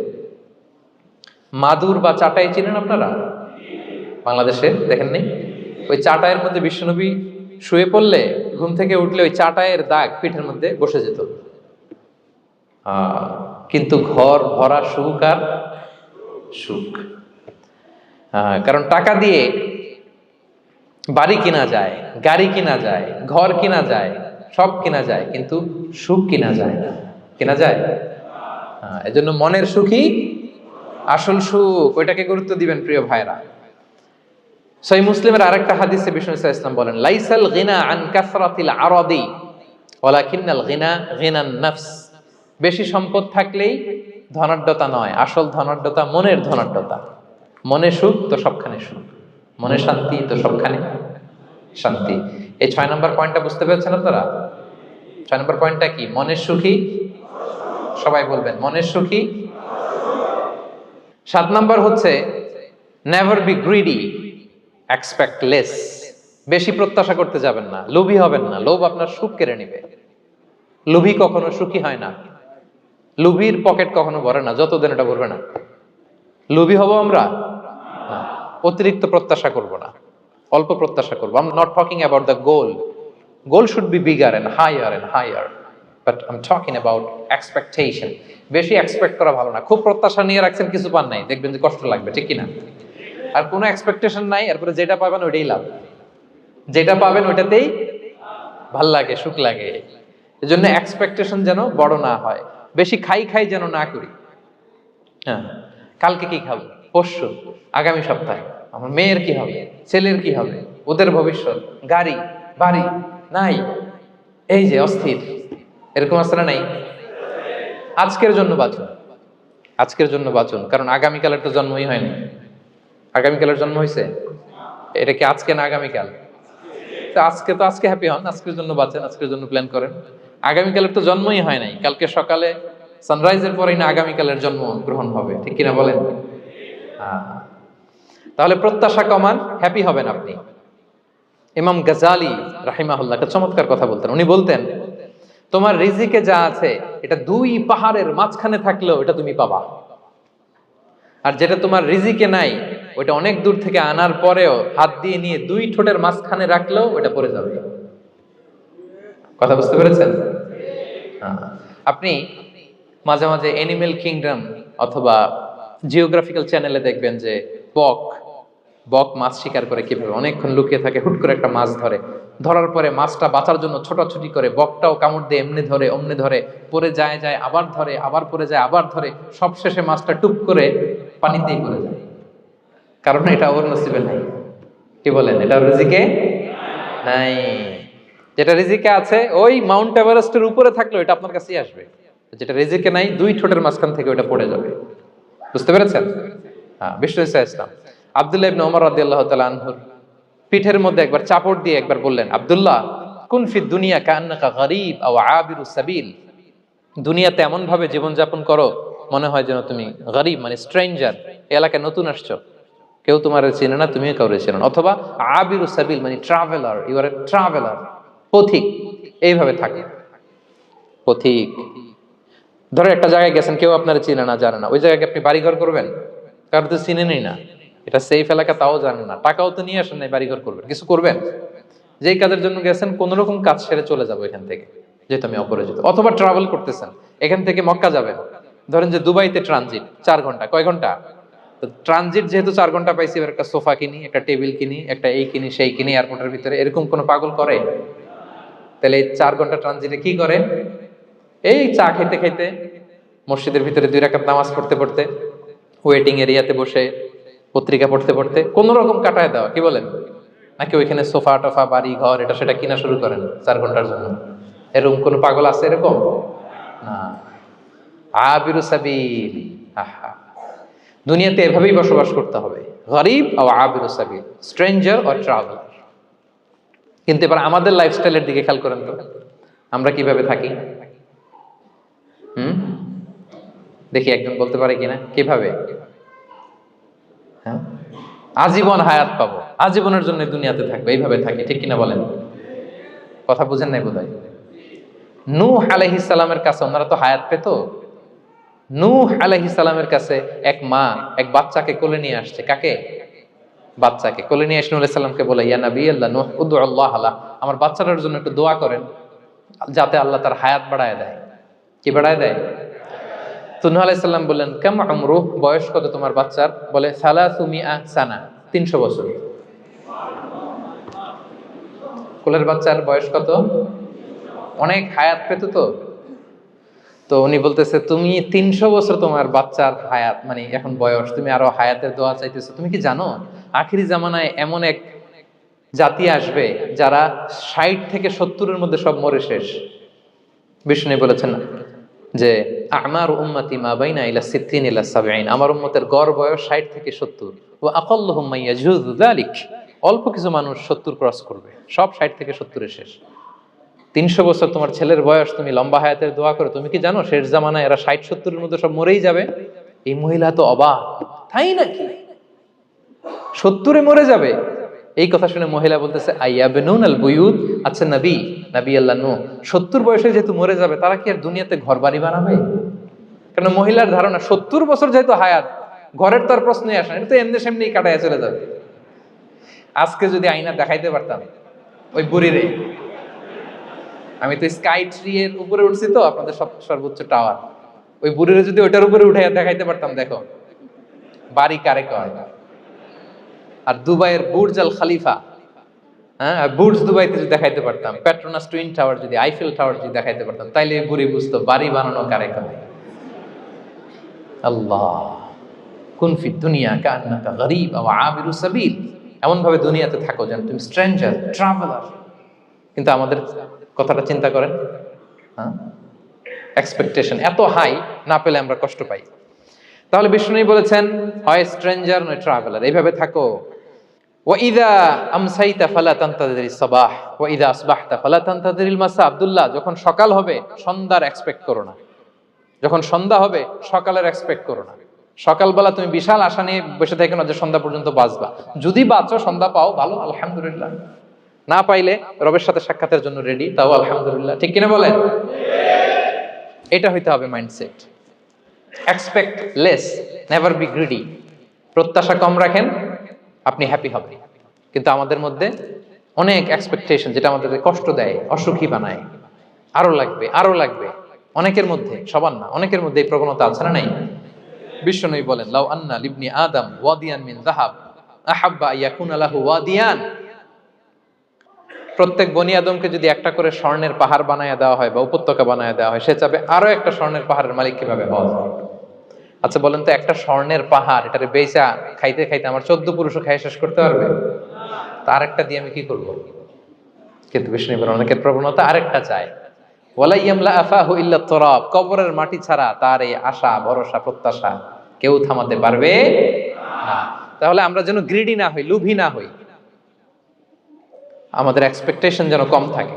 মাদুর বা চাটাই চিনেন আপনারা? বাংলাদেশে দেখেন নেই? ওই চাটাইয়ের মধ্যে বিশ্বনবী শুয়ে পড়লে, ঘুম থেকে উঠলে ওই চাটাইয়ের দাগ পিঠের মধ্যে বসে যেত। কিন্তু ঘর ভরা সুখ আর সুখ। কারণ টাকা দিয়ে বাড়ি কিনা যায়, গাড়ি কিনা যায়, ঘর কিনা যায়, সব কিনা যায়, কিন্তু সুখ কিনা যায় না। কিনা যায়? এজন্য মনের সুখই আসল সুখ, ওইটাকে গুরুত্ব দিবেন প্রিয় ভাইরা। সহিহ মুসলিমের আরেকটা হাদিসে বিষ্ণু ইসলাম বলেন লাইসাল গিনা আন কাসরাতিল আরাদি ওয়ালাকিন্নাল গিনা গিনান নফস। বেশি সম্পদ থাকলেই ধনাঢ্যতা নয়, আসল ধনাঢ্যতা মনের ধনাঢ্যতা। মনে সুখ তো সবখানে সুখ, মনে শান্তি তো সবখানে শান্তি। এই 6 নম্বর পয়েন্টটা বুঝতে পেরেছেন আপনারা? 6 নম্বর পয়েন্টটা কি? মনের সুখী, সবাই বলবেন মনের সুখী। 7 নম্বর হচ্ছে never be greedy, expect less. বেশি প্রত্যাশা করতে যাবেন না, লোভী হবেন না, লোভ আপনার সুখ কেড়ে নেবে। লোভী কখনো সুখী হয় না, লোভীর পকেট কখনো ভরে না যতদিন এটা ভরবে না। লোভী হব আমরা না, অতিরিক্ত প্রত্যাশা করব না, অল্প প্রত্যাশা করবো। I am not talking about the goal, goal should be bigger and higher, but I am talking about expectation. বেশি এক্সপেক্ট করা ভালো না। খুব প্রত্যাশা নিয়ে রাখছেন, কিছু পান নাই, দেখবেন যে কষ্ট লাগবে, ঠিক কিনা? আর কোনো এক্সপেকটেশন নাই, এরপরে যেটা পাবেন ওইটাই লাভ, যেটা পাবেন ওইটাতেই ভাল লাগে, সুখ লাগে। এজন্য এক্সপেকটেশন যেন বড় না হয়, বেশি খাই যেন না করি। হ্যাঁ, কালকে কি খাবো, পরশু, আগামী সপ্তাহে আমার মেয়ের কি হবে, ছেলের কি হবে, ওদের ভবিষ্যৎ, গাড়ি বাড়ি নাই, এই যে অস্থির, এরকম আছে না নাই? আজকের জন্য বাঁচুন, আজকের জন্য বাঁচুন, কারণ আগামীকালের তো জন্মই হয়নি। আগামীকালের জন্ম হয়েছে, এটা কি আজকে না আগামীকাল? তো আজকে হ্যাপি হন, আজকের জন্য বাঁচেন, আজকের জন্য প্ল্যান করেন। আগামীকালের তো জন্মই হয় নাই, কালকে সকালে সানরাইজের পরেই না আগামীকালের জন্ম গ্রহণ হবে, ঠিক কিনা বলেন? তাহলে প্রত্যাশা কমান, হ্যাপি হবেন আপনি। ইমাম গাজালি রাহিমাহুল্লাহ একটা চমৎকার কথা বলতেন। উনি বলতেন, তোমার রিজিকে যা আছে এটা 2 পাহাড়ের মাঝখানে থাকলেও এটা তুমি পাবা, আর যেটা তোমার রিজিকে নাই ওটা অনেক দূর থেকে আনার পরেও হাত দিয়ে নিয়ে 2 ঠোঁটের মাঝখানে রাখলেও ওটা পড়ে যাবে। কথা বুঝতে পেরেছেন? আপনি মাঝে মাঝে অ্যানিমেল কিংডম অথবা জিওগ্রাফিক্যাল চ্যানেলে দেখবেন যে বক মাছ শিকার করে কিভাবে অনেকক্ষণ লুকিয়ে থাকে, হুট করে একটা মাছ ধরে, ধরার পরে মাছটা বাঁচার জন্য ছোটাছুটি করে, বকটাও কামড় দিয়ে এমনি ধরে অমনি ধরে, পরে যায় আবার ধরে, আবার পরে যায় আবার ধরে, সবশেষে মাছটা টুপ করে পানিতেই পড়ে যায়, কারণ এটা ওর নসিবে নাই। কি বলেন? এটা রিজিকে নাই। যেটা রিজিকে আছে ওই মাউন্ট এভারেস্টের উপরে থাকলেও এটা আপনার কাছেই আসবে, যেটা রিজিকে নাই 2 ঠোঁটের মাঝখান থেকে ওটা পড়ে যাবে। বুঝতে পেরেছেন? হ্যাঁ, বিষ্ণু ইসলাম আব্দুল্লাহ ইবনে ওমর রাদিয়াল্লাহু তাআলা আনহুর পিঠের মধ্যে একবার চাপড় দিয়ে একবার বললেন, আব্দুল্লাহ কুন ফি দুনিয়া কান্নাকা গরীব আও আবিরু সাবিল, দুনিয়াতে এমন ভাবে জীবনযাপন করো মনে হয় যেন তুমি গরীব মানে স্ট্রেঞ্জার, এলাকায় নতুন আসছো, কেউ তোমার চেনে না, তুমিও কাউরে চেনো না, অথবা আবিরু সাবিল মানে traveller, you are a traveller, পথিক, এইভাবে থাকে। পথিক, ধরো একটা জায়গায় গেছেন, কেউ আপনারা চিনে না, জানে না, ওই জায়গায় আপনি বাড়িঘর করবেন? কারো তো চিনেনই না, এটা সেফ এলাকা তাও জানেন না, টাকাও তো নিয়ে আসেন নাই, বাড়িঘর করবেন, কিছু করবেন? যেই কাজের জন্য গেছেন কোন রকম কাজ সেরে চলে যাবো এখান থেকে, যেহেতু আমি অপরিচিত। অথবা ট্রাভেল করতেছেন, এখান থেকে মক্কা যাবেন, ধরেন যে দুবাইতে ট্রানজিট 4 ঘন্টা, কয় ঘন্টা? তো ট্রানজিট যেহেতু 4 ঘন্টা পাইছি, এবার একটা সোফা কিনি, একটা টেবিল কিনি, একটা এই কিনি সেই কিনি এয়ারপোর্টের ভিতরে, এরকম কোনো পাগল করে? তাহলে এই 4 ঘন্টা ট্রানজিটে কি করে? এই চা খাইতে খাইতে, মসজিদের ভিতরে 2 রাকাত নামাজ পড়তে পড়তে, ওয়েটিং এরিয়াতে বসে পত্রিকা পড়তে পড়তে কোন রকম কাটায় দেওয়া, কি বলেন? নাকি ওইখানে সোফা টোফা বাড়ি ঘর এটা সেটা কিনা শুরু করেন 4 ঘন্টার জন্য? এরকম কোন পাগল আছে এরকম? না। আবিরু সাবিল, আহা, দুনিয়াতে এভাবেই বসবাস করতে হবে, গরিব ও আবিরু সাবিল, স্ট্রেঞ্জার অর ট্রাভেলার। কিন্তু এবার আমাদের লাইফস্টাইলের দিকে খেয়াল করেন তো, আমরা কিভাবে থাকি? দেখি একজন বলতে পারে কিনা কিভাবে? হ্যাঁ, আজীবন হায়াত পাবো, আজীবনের জন্য দুনিয়াতে থাকবো, এইভাবে থাকি, ঠিক কিনা বলেন? কথা বুঝেন নাই বোধহয়। নূহ আলাইহিস সালামের কাছে ওনারা তো হায়াত পেত। নূহ আলাইহিস সালামের কাছে এক মা এক বাচ্চাকে কোলে নিয়ে আসছে। কাকে? বাচ্চাকে কোলে নিয়ে এসে নূহ আলাইহিস সালামকে বলে, ইয়া নবী আল্লাহ নূহ উদউ আল্লাহ আলা, আমার বাচ্চাটার জন্য একটু দোয়া করেন যাতে আল্লাহ তার হায়াত বাড়ায় দেয়। কি বাড়ায় দেয়? তো নূহ আলাইহিস সালাম বললেন, কাম উমরুহ, বয়স কত তোমার বাচ্চার? বলে 300 সানা, 300 বছর। কোলের বাচ্চার বয়স কত? অনেক হায়াত পেত তো। তো উনি বলতেছে, তুমি 300 বছর তোমার বাচ্চার হায়াত মানে এখন বয়স, তুমি আরো হায়াতের দোয়া চাইতেছো। তুমি কি জানো আখিরি জামানায় এমন এক জাতি আসবে যারা 60 থেকে 70-এর মধ্যে সব মরে শেষ। বিষ্ণু বলেছেন যে আমার উম্মতি মা বাইনা ইলা 60 ইলা 70, আমার উম্মতের গড় বয়স 60 থেকে 70, ওয়া আকাল্লুহুম মাইয়াজুযু যালিক, অল্প কিছু মানুষ 70 ক্রস করবে, সব 60 থেকে 70-এ শেষ। 300 বছর তোমার ছেলের বয়স, তুমি লম্বা হায়াতের দোয়া করো, তুমি কি জানো শেষ জামানায় এরা 60-70-এর মধ্যে সব মরেই যাবে? এই মহিলা তো অবাক, তাই নাকি 70-এ মরে যাবে? এই কথা শুনে মহিলা বলতেছে আইয়াবনুন আল বুয়ুত, আচ্ছা নবী আল্লাহ নূহ 70 বয়সে যেহেতু মরে যাবে, তারা কি আর দুনিয়াতে ঘর বাড়ি বানাবে? কারণ মহিলার ধারণা 70 বছর যেহেতু হায়াত, ঘরের তো আর প্রশ্নই আসে না, এটা তো এমনি সেমনি কাটায় চলে যাবে। আজকে যদি আয়না দেখাইতে পারতাম ওই বুড়িরে, আমি তো স্কাই ট্রি এর উপরে উঠছি, তো আপনাদের সর্বোচ্চ টাওয়ার, ওই বুড়িরে যদি ওইটার উপরে উঠে দেখাইতে পারতাম, দেখো বাড়ি কারে কয়। আর দুবাইয়ের বুর্জ আল খালিফা, হ্যাঁ বুর্জ দুবাইতে যদি দেখাইতে পারতাম, পেট্রোনাস টুইন টাওয়ার যদি, আইফেল টাওয়ার যদি দেখাইতে পারতাম, তাইলে বুড়ি বুঝতো বাড়ি বানানো কারে কয়। আল্লাহ কুন ফি দুনিয়া কান্নাকা গরীব আও আবিরু সাবিল, এমন ভাবে দুনিয়াতে থাকো যেন তুমি স্ট্রেঞ্জার, ট্রাভেলার। কিন্তু আমাদের কথাটা চিন্তা করেন, হ্যাঁ এক্সপেকটেশন এত হাই, না পেলে আমরা কষ্ট পাই। তাহলে বিষ্ণু বলেছেন হয় স্ট্রেঞ্জার নয় ট্রাভেলার, এইভাবে থাকো। ওয়াইদা আমসাইতা ফালা তানতাযিরিস সাবাহ ওয়াইদা আসবাহতা ফালা তানতাযিরিল মাসা। আব্দুল্লাহ, যখন সকাল হবে সন্ধ্যার এক্সপেক্ট করো না, যখন সন্ধ্যা হবে সকালের এক্সপেক্ট করো না। সকালবেলা তুমি বিশাল আশা নিয়ে বসে থাকো না যে সন্ধ্যা পর্যন্ত বাঁচবা। যদি বাঁচো, সন্ধ্যা পাও, ভালো, আলহামদুলিল্লাহ। না পাইলে রবের সাথে সাক্ষাতের জন্য রেডি, তাও আলহামদুলিল্লাহ। ঠিক কিনা বলেন? এটা হইতে হবে mindset. Expect less, never be greedy. প্রত্যাশা কম রাখেন, আপনি হ্যাপি হবেন। কিন্তু আমাদের মধ্যে অনেক এক্সপেকটেশন, যেটা আমাদের কষ্ট দেয়, অসুখী বানায়। আরো লাগবে, আরো লাগবে। অনেকের মধ্যে, সবার না, অনেকের মধ্যে এই প্রবণতা আছে না নাই? বিশ্বনবী বলেন লাউ আন্না লিবনি আদম ওয়াদিয়ান মিন যাহাব আহাব্বা আইয়াকুনা লাহু ওয়াদিয়ান। প্রত্যেক বনি আদমকে যদি একটা করে স্বর্ণের পাহাড় বানায় দেওয়া হয় বা উপত্যকা বানায় দেওয়া হয়, সে চাবে আরো একটা স্বর্ণের পাহাড়ের মালিক কিভাবে হওয়া যায়। আচ্ছা বলেন তো, একটা স্বর্ণের পাহাড়, এটারে বেচা খাইতে খাইতে আমার 14 পুরুষও খাই শেষ করতে পারবে? তার একটা দিয়ে আমি কি করব? কিন্তু বিষ্ণু অনেকের প্রবণতা আরেকটা চায়। ওয়ালা ইয়ামলা আফাহু ইল্লা তুরাব, কবরের মাটি ছাড়া তার এই আশা, ভরসা, প্রত্যাশা কেউ থামাতে পারবে না। তাহলে আমরা যেন গ্রিডি না হই, লোভী না হই, আমাদের এক্সপেকটেশন যেন কম থাকে।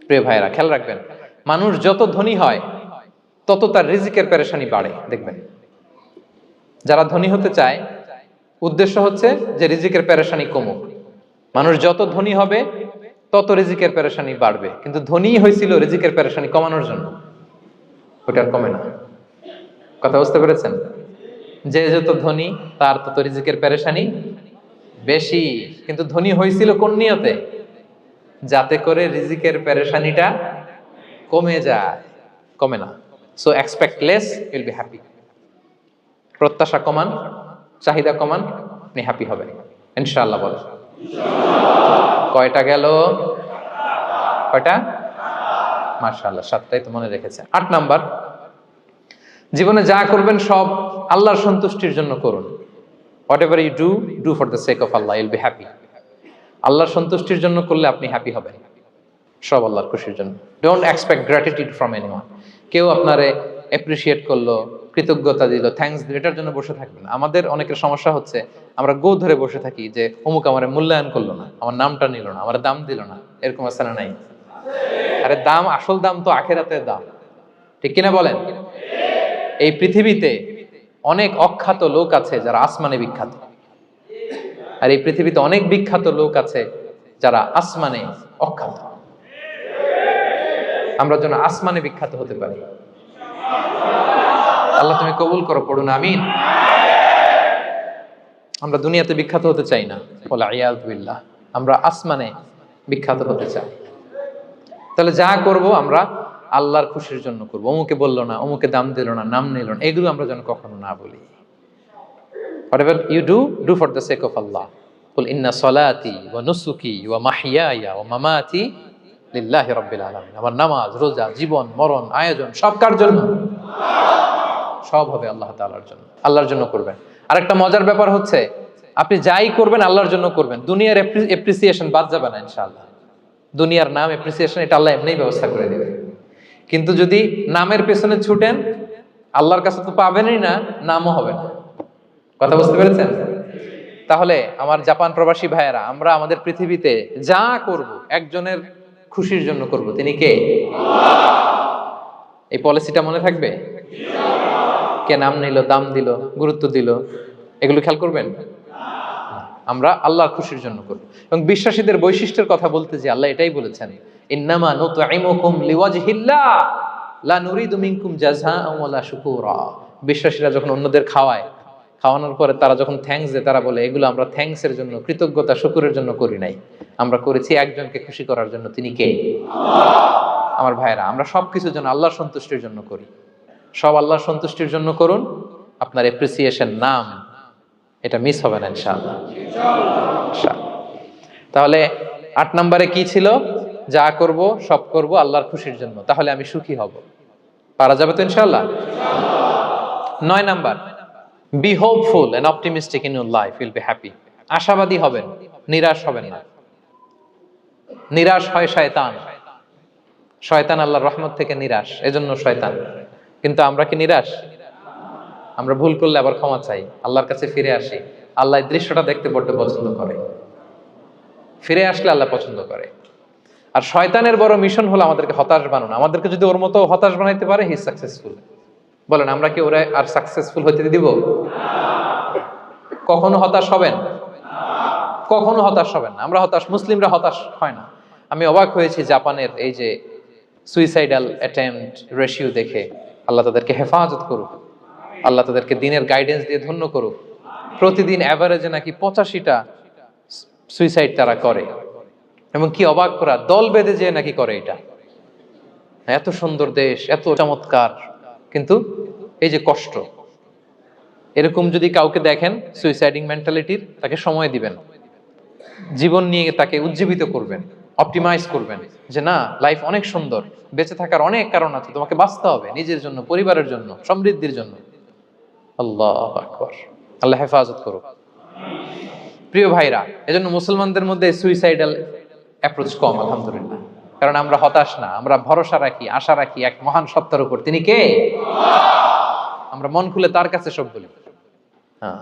প্রিয় ভাইরা, খেয়াল রাখবেন, মানুষ যত ধনী হয় তত তার রিজিকের পেরেশানি বাড়ে। দেখবেন, যারা ধনী হতে চায় উদ্দেশ্য হচ্ছে যে রিজিকের পেরেশানি কমুক। মানুষ যত ধনী হবে তত রিজিকের পেরেশানি বাড়বে। কিন্তু ধনী হয়েছিল রিজিকের পেরেশানি কমানোর জন্য, ওটা আর কমে না। কথা বুঝতে পেরেছেন? যে যত ধনী তার তত রিজিকের পেরেশানি বেশি। কিন্তু ধনী হয়েছিল কোন নিয়তে? যাতে করে রিজিকের পেরেশানিটা কমে যায়, কমে না। So expect less, Yule be happy. প্রত্যাশা কমান, চাহিদা কমান, আপনি হ্যাপি হবেন ইনশাআল্লাহ। বলে কয়টা গেল? কয়টা? মাশাআল্লাহ, 7টাই তো মনে রেখেছেন। 8 নাম্বার, জীবনে যা করবেন সব আল্লাহর সন্তুষ্টির জন্য করুন। Whatever you do for the sake of Allah, you'll be happy. আল্লাহর সন্তুষ্টির জন্য করলে আপনি হ্যাপি হবেন, সব আল্লাহর খুশির জন্য। Don't expect gratitude from anyone. কেউ আপনারে অ্যাপ্রিশিয়েট করলো, কৃতজ্ঞতা দিল, থ্যাঙ্কস দিল, এটার জন্য বসে থাকবেন। আমাদের অনেকের সমস্যা হচ্ছে, আমরা গো ধরে বসে থাকি যে অমুক আমার মূল্যায়ন করলো না, আমার নামটা নিল না, আমার দাম দিল না। এরকম আছে না নাই? আরে দাম, আসল দাম তো আখিরাতের দাম। ঠিক কিনা বলেন? এই পৃথিবীতে অনেক অখ্যাত লোক আছে যারা আসমানে বিখ্যাত, আর এই পৃথিবীতে অনেক বিখ্যাত লোক আছে যারা আসমানে অখ্যাত। আমরা যেন আসমানে বিখ্যাত হতে পারি। আল্লাহ তুমি কবুল করো, পড়ুন আমিন। আমরা দুনিয়াতে বিখ্যাত হতে চাই না, ওয়াল ইয়াযু বিল্লাহ, আমরা আসমানে বিখ্যাত হতে চাই। তাহলে যা করব আমরা আল্লাহর খুশির জন্য করব। অমুকে বললো না, অমুকে দাম দিল না, নাম নিল না, এগুলো আমরা যেন কখনো না বলি। Whatever you do for the sake of Allah. Qul inna salati wa nusuki wa mahyaya wa mamati lillahi rabbil alamin. আমার নামাজ, রোজা, জীবন, মরণ, আয়োজন সব কার জন্য? সব হবে আল্লাহ তাআলার জন্য, আল্লাহর জন্য করবেন। আরেকটা মজার ব্যাপার হচ্ছে, আপনি যাই করবেন আল্লাহর জন্য করবেন। দুনিয়ার এপ্রিসিয়েশন বাদ যাবে না ইনশাআল্লাহ। দুনিয়ার নাম, এপ্রিসিয়েশন, এটা আল্লাহ এমনিই ব্যবস্থা করে দেবে। কিন্তু যদি নামের পেছনে ছুটেন, আল্লাহর কাছে তো পাবেনই না, নামও হবে না। কথা বুঝতে পেরেছেন? তাহলে আমার জাপান প্রবাসী ভাইয়েরা, আমরা আমাদের পৃথিবীতে যা করব একজনের খুশির জন্য করব। তিনি কে? এই পলিসিটা মনে থাকবে? কে নাম নিল, দাম দিল, গুরুত্ব দিল, এগুলো খেয়াল করবেন। আমরা আল্লাহর খুশির জন্য করব। এবং বিশ্বাসীদের বৈশিষ্ট্যের কথা বলতে যে আল্লাহ এটাই বলেছেন, ইন্নামা নুতঈমুকুম লিওয়াজহিল্লাহ লা নুরিদু মিনকুম জাযাআন ওয়ালা শুকুরা। বিশ্বাসীরা যখন অন্যদের খাওয়ানোর পরে তারা যখন থ্যাঙ্কস দেয়, তারা বলে এগুলো আমরা থ্যাঙ্কসের জন্য, কৃতজ্ঞতা শুকরের জন্য করি নাই, আমরা করেছি একজনকে খুশি করার জন্য। তিনি কে? আমার ভাইরা, আমরা সবকিছুর জন্য আল্লাহর সন্তুষ্টির জন্য করি। সব আল্লাহর সন্তুষ্টির জন্য করুন, আপনার এপ্রিসিয়েশন নাম এটা মিস হবে না ইনশাআল্লাহ। তাহলে 8 নম্বরে কি ছিল? যা করব সব করব আল্লাহর খুশির জন্য, তাহলে আমি সুখী হব। পারা যাবে তো ইনশাআল্লাহ? 9 number, be hopeful and optimistic in your life, will be happy. আশাবাদী হবেন, নিরাশ হবেন না। নিরাশ হয় শয়তান। শয়তান আল্লাহর রহমত থেকে নিরাশ, এজন্য শয়তান। কিন্তু আমরা কি নিরাশ? আমরা ভুল করলে আবার ক্ষমা চাই, আল্লাহর কাছে ফিরে আসি। আল্লাহ এই দৃশ্যটা দেখতে বড্ড পছন্দ করে, ফিরে আসলে আল্লাহ পছন্দ করে। আর শয়তানের বড় মিশন হলো আমাদেরকে হতাশ বানানো। আমাদেরকে যদি ওর মতো হতাশ বানাইতে পারে, হি সাকসেসফুল। বলেন, আমরা কি ওরা আর সাকসেসফুল হতে দিব? কখনো হতাশ হবেন? কখনো হতাশ হবেন না। আমরা হতাশ, মুসলিমরা হতাশ হয় না। আমি অবাক হয়েছি জাপানের এই যে সুইসাইডাল অ্যাটেম্পট রেশিও দেখে। আল্লাহ তাদেরকে হেফাজত করুক, আল্লাহ তাদেরকে দিনের গাইডেন্স দিয়ে ধন্য করুক। প্রতিদিন অ্যাভারেজে নাকি 85টা সুইসাইড তারা করে, এবং কি অবাক করা, দল বেঁধে যেয়ে নাকি করে এটা। এত সুন্দর দেশ, এত চমৎকার, কিন্তু এই যে কষ্ট। এরকম যদি কাউকে দেখেন সুইসাইডিং মেন্টালিটির, তাকে সময় দিবেন, জীবন নিয়ে তাকে উজ্জীবিত করবেন, অপটিমাইজ করবেন যে না, লাইফ অনেক সুন্দর, বেঁচে থাকার অনেক কারণ আছে, তোমাকে বাঁচতে হবে নিজের জন্য, পরিবারের জন্য, সমৃদ্ধির জন্য। আল্লাহু আকবার। আল্লাহ হেফাজত করুক। প্রিয় ভাইরা, এজন্য মুসলমানদের মধ্যে সুইসাইডাল অ্যাপ্রোচ কম, আলহামদুলিল্লাহ। কারণ আমরা হতাশ না, আমরা ভরসা রাখি, আশা রাখি এক মহান সত্তার উপর। তিনি কে? আমরা মন খুলে তার কাছে সব বলি। হ্যাঁ,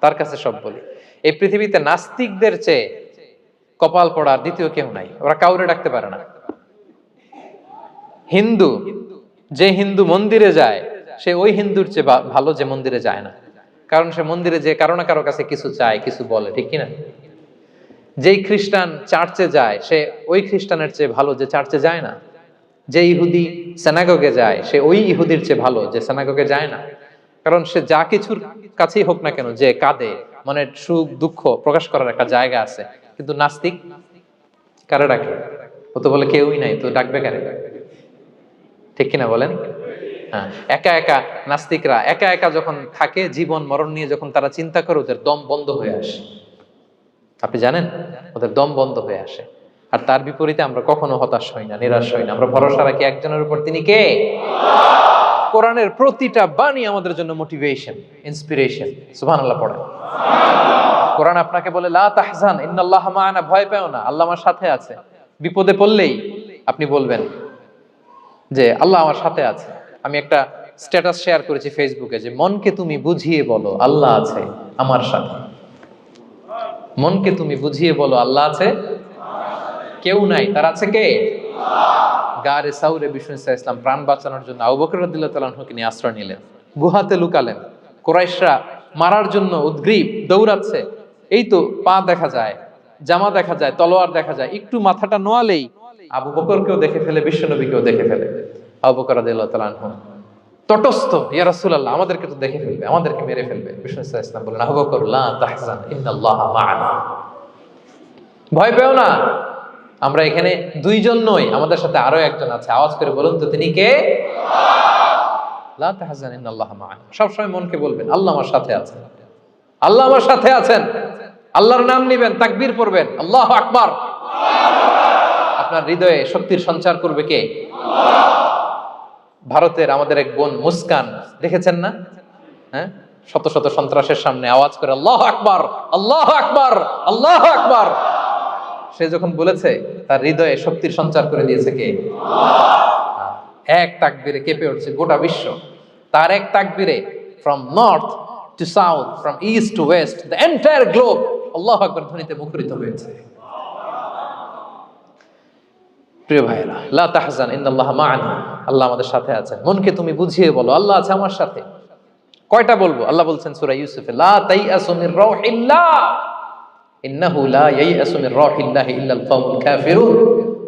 তার কাছে সব বলি। এই পৃথিবীতে নাস্তিকদের চেয়ে কপাল পড়ার দ্বিতীয় কেউ নাই। ওরা কাউরে ডাকতে পারে না। হিন্দু, যে হিন্দু মন্দিরে যায়, সে ওই হিন্দুর চেয়ে ভালো যে মন্দিরে যায় না। কারণ সে মন্দিরে যে কারো না কারো কাছে কিছু চায়, কিছু বলে, ঠিক কিনা? যেই খ্রিস্টান চার্চে যায়, সে ওই খ্রিস্টানের চেয়ে ভালো যে চার্চে যায় না। যে ইহুদি সিনাগগে যায়, সে ওই ইহুদির চেয়ে ভালো যে সিনাগগে যায় না। কারণ সে যা কিছুর কাছেই হোক না কেন, যে কাঁদে, মানে সুখ দুঃখ প্রকাশ করার একটা জায়গা আছে। কিন্তু নাস্তিক কারে ডাকে? ও তো বলে কেউই নাই, তো ডাকবে কারে? ঠিক কিনা বলেন? হ্যাঁ, একা একা নাস্তিকরা একা একা যখন থাকে, জীবন মরণ নিয়ে যখন তারা চিন্তা করে, ওদের দম বন্ধ হয়ে আসে। আপনি জানেন, ওদের দম বন্ধ হয়ে আসে। আর তার বিপরীতে আমরা কখনো হতাশ হই না, নিরাশ হই না। আমরা ভরসা রাখি একজনের উপর, তিনি কে? কোরআনের প্রতিটা বাণী আমাদের জন্য মোটিভেশন, ইন্সপিরেশন। সুবহানাল্লাহ পড়েন। কোরআন আপনাকে বলে লা তাহজান ইন্নাল্লাহা মা'ানা, ভয় পেও না, আল্লাহ আমার সাথে আছে। বিপদে পড়লেই আপনি বলবেন যে আল্লাহ আমার সাথে আছে। আমি একটা স্ট্যাটাস শেয়ার করেছি ফেসবুকে যে মনকে তুমি বুঝিয়ে বলো আল্লাহ আছে আমার সাথে। মনকে তুমি বুঝিয়ে বলো আল্লাহ আছে, কেউ নাই, তার আছে কে? গারে সাউরে বিষ্ণু ইসলাম প্রাণ বাঁচানোর জন্য আবু বকর রাদিয়াল্লাহু তাআলা আনহুকে নিয়ে আশ্রয় নিলেন, গুহাতে লুকালেন। কুরাইশরা মারার জন্য উদ্গ্রীব, দৌড়াচ্ছে। এই তো পা দেখা যায়, জামা দেখা যায়, তলোয়ার দেখা যায়। একটু মাথাটা নোয়ালেই আবু বকরকেও দেখে ফেলে, বিশ্বনবীকেও দেখে ফেলে। আবু বকর রাদিয়াল্লাহু তাআলা আনহু তটস্থ, ইয়া রাসূলুল্লাহ, আমাদেরকে তো দেখে ফেলবে, আমাদেরকে মেরে ফেলবে। বিষ্ণু ইসলাম বললেন, আবু বকর লা তাহজান ইন্নাল্লাহা মা'ানা, ভয় পেও না, আমরা এখানে দুইজন নই, আমাদের সাথে আরো একজন আছে। আওয়াজ করে বলুন তো, তিনি কে? লা তাহজান ইন্নাল্লাহা মা'ানা। সবসময় মনকে বলবেন আল্লাহ আমার সাথে আছেন, আল্লাহ আমার সাথে আছেন। আল্লাহর নাম নিবেন, তাকবীর পড়বেন, আল্লাহু আকবার। আপনার হৃদয়ে শক্তির সঞ্চার করবে কে? ভারতের আমাদের এক বোন মুস্কান, দেখেছেন না? হ্যাঁ, শত শত সন্ত্রাসের সামনে আওয়াজ করে আল্লাহু আকবার, আল্লাহু আকবার, আল্লাহু আকবার। সে যখন বলেছে, তার হৃদয়ে শক্তির সঞ্চার করে দিয়েছে কে? এক তাকবীরে কেঁপে উঠছে গোটা বিশ্ব। তার এক তাকবীরে from north to south, from east to west, the entire globe আল্লাহু আকবার ধ্বনিতে মুখরিত হয়েছে। প্রিয় ভাইরা, লা তাহজান ইন্নাল্লাহা মা'ানা, আল্লাহ আমাদের সাথে আছেন। মনকে তুমি বুঝিয়ে বলো আল্লাহ আছে আমার সাথে। কয়টা বলবো? আল্লাহ বলছেন সূরা ইউসুফে, লা তাইয়াসু মির রাউহিল্লাহ, ইন্নাহু লা ইয়াইয়াসু মির রাহিল্লাহি ইল্লাল কওমুল কাফিরুন,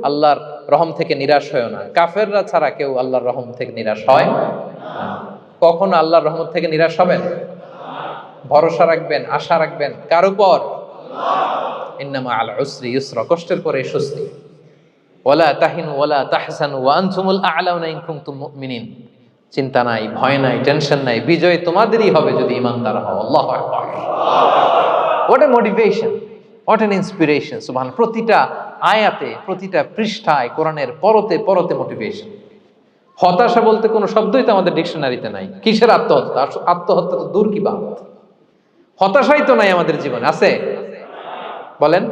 আল্লাহর রহম থেকে নিরাশ হয় না, কাফেররা ছাড়া কেউ আল্লাহর রহম থেকে নিরাশ হয় না। কখন আল্লাহর রহমত থেকে নিরাশ হবেন? ভরসা রাখবেন, আশা রাখবেন কার উপর? ইন্নামা আল উসরি ইউসরা, কষ্টের পরে স্বস্তি। ওয়ালা তাহিনু ওয়ালা তাহজানু ওয়া আনতুমুল আ'লাউনা ইন কুনতুম মুমিনিন, চিন্তা নাই, ভয় নাই, টেনশন নাই, বিজয় তোমাদেরই হবে যদি ঈমানদার হও। আল্লাহু আকবার। What a motivation, what an inspiration. সুবহান, প্রতিটা আয়াতে, প্রতিটা পৃষ্ঠায়, কোরআনের পরতে পরতে মোটিভেশন। হতাশা বলতে কোনো শব্দই তো আমাদের ডিকশনারিতে নাই। কিসের আত্মহত্যা? আত্মহত্যা তো দূর কি বাত, হতাশাই তো নাই আমাদের জীবনে। আছে? বলেন।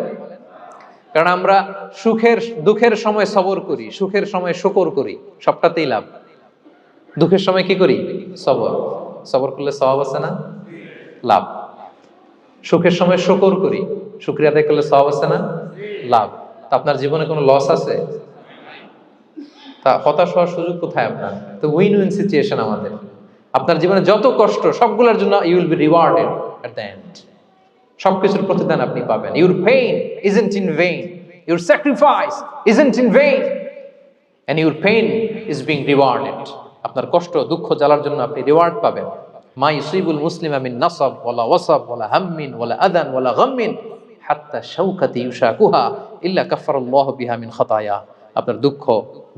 কারণ আমরা সুখের দুঃখের সময় সবর করি, সুখের সময় শুকর করি, সবটাতেই লাভ। দুঃখের সময় কি করি? সবর। সবর করলে সওয়াব আছে না? লাভ। সুখের সময় শুকর করি, শুকরিয়া আদায় করলে সওয়াব আছে না? লাভ। তা আপনার জীবনে কোনো লস আছে? তা হতাশ হওয়ার সুযোগ কোথায় আপনার? তো উইন উইন সিচুয়েশন আমাদের। আপনার জীবনে যত কষ্ট, সবগুলোর জন্য you will be rewarded at the end. সবকিছুর প্রতিদান আপনি পাবেন। Your pain isn't in vain, your sacrifice isn't in vain, and your pain is being rewarded. আপনার কষ্ট, দুঃখ জ্বালার জন্য আপনি রিওয়ার্ড পাবেন। মা ইউসিবুল মুসলিমা মিন নাসাব ওয়ালা ওয়াসাব ওয়ালা হাম্মিন ওয়ালা আদান ওয়ালা গাম্মিন হাত্তা শাওকাতি ইউশাকুহা ইল্লা কাফফারাল্লাহু বিহা মিন খাতায়া। আপনার দুঃখ,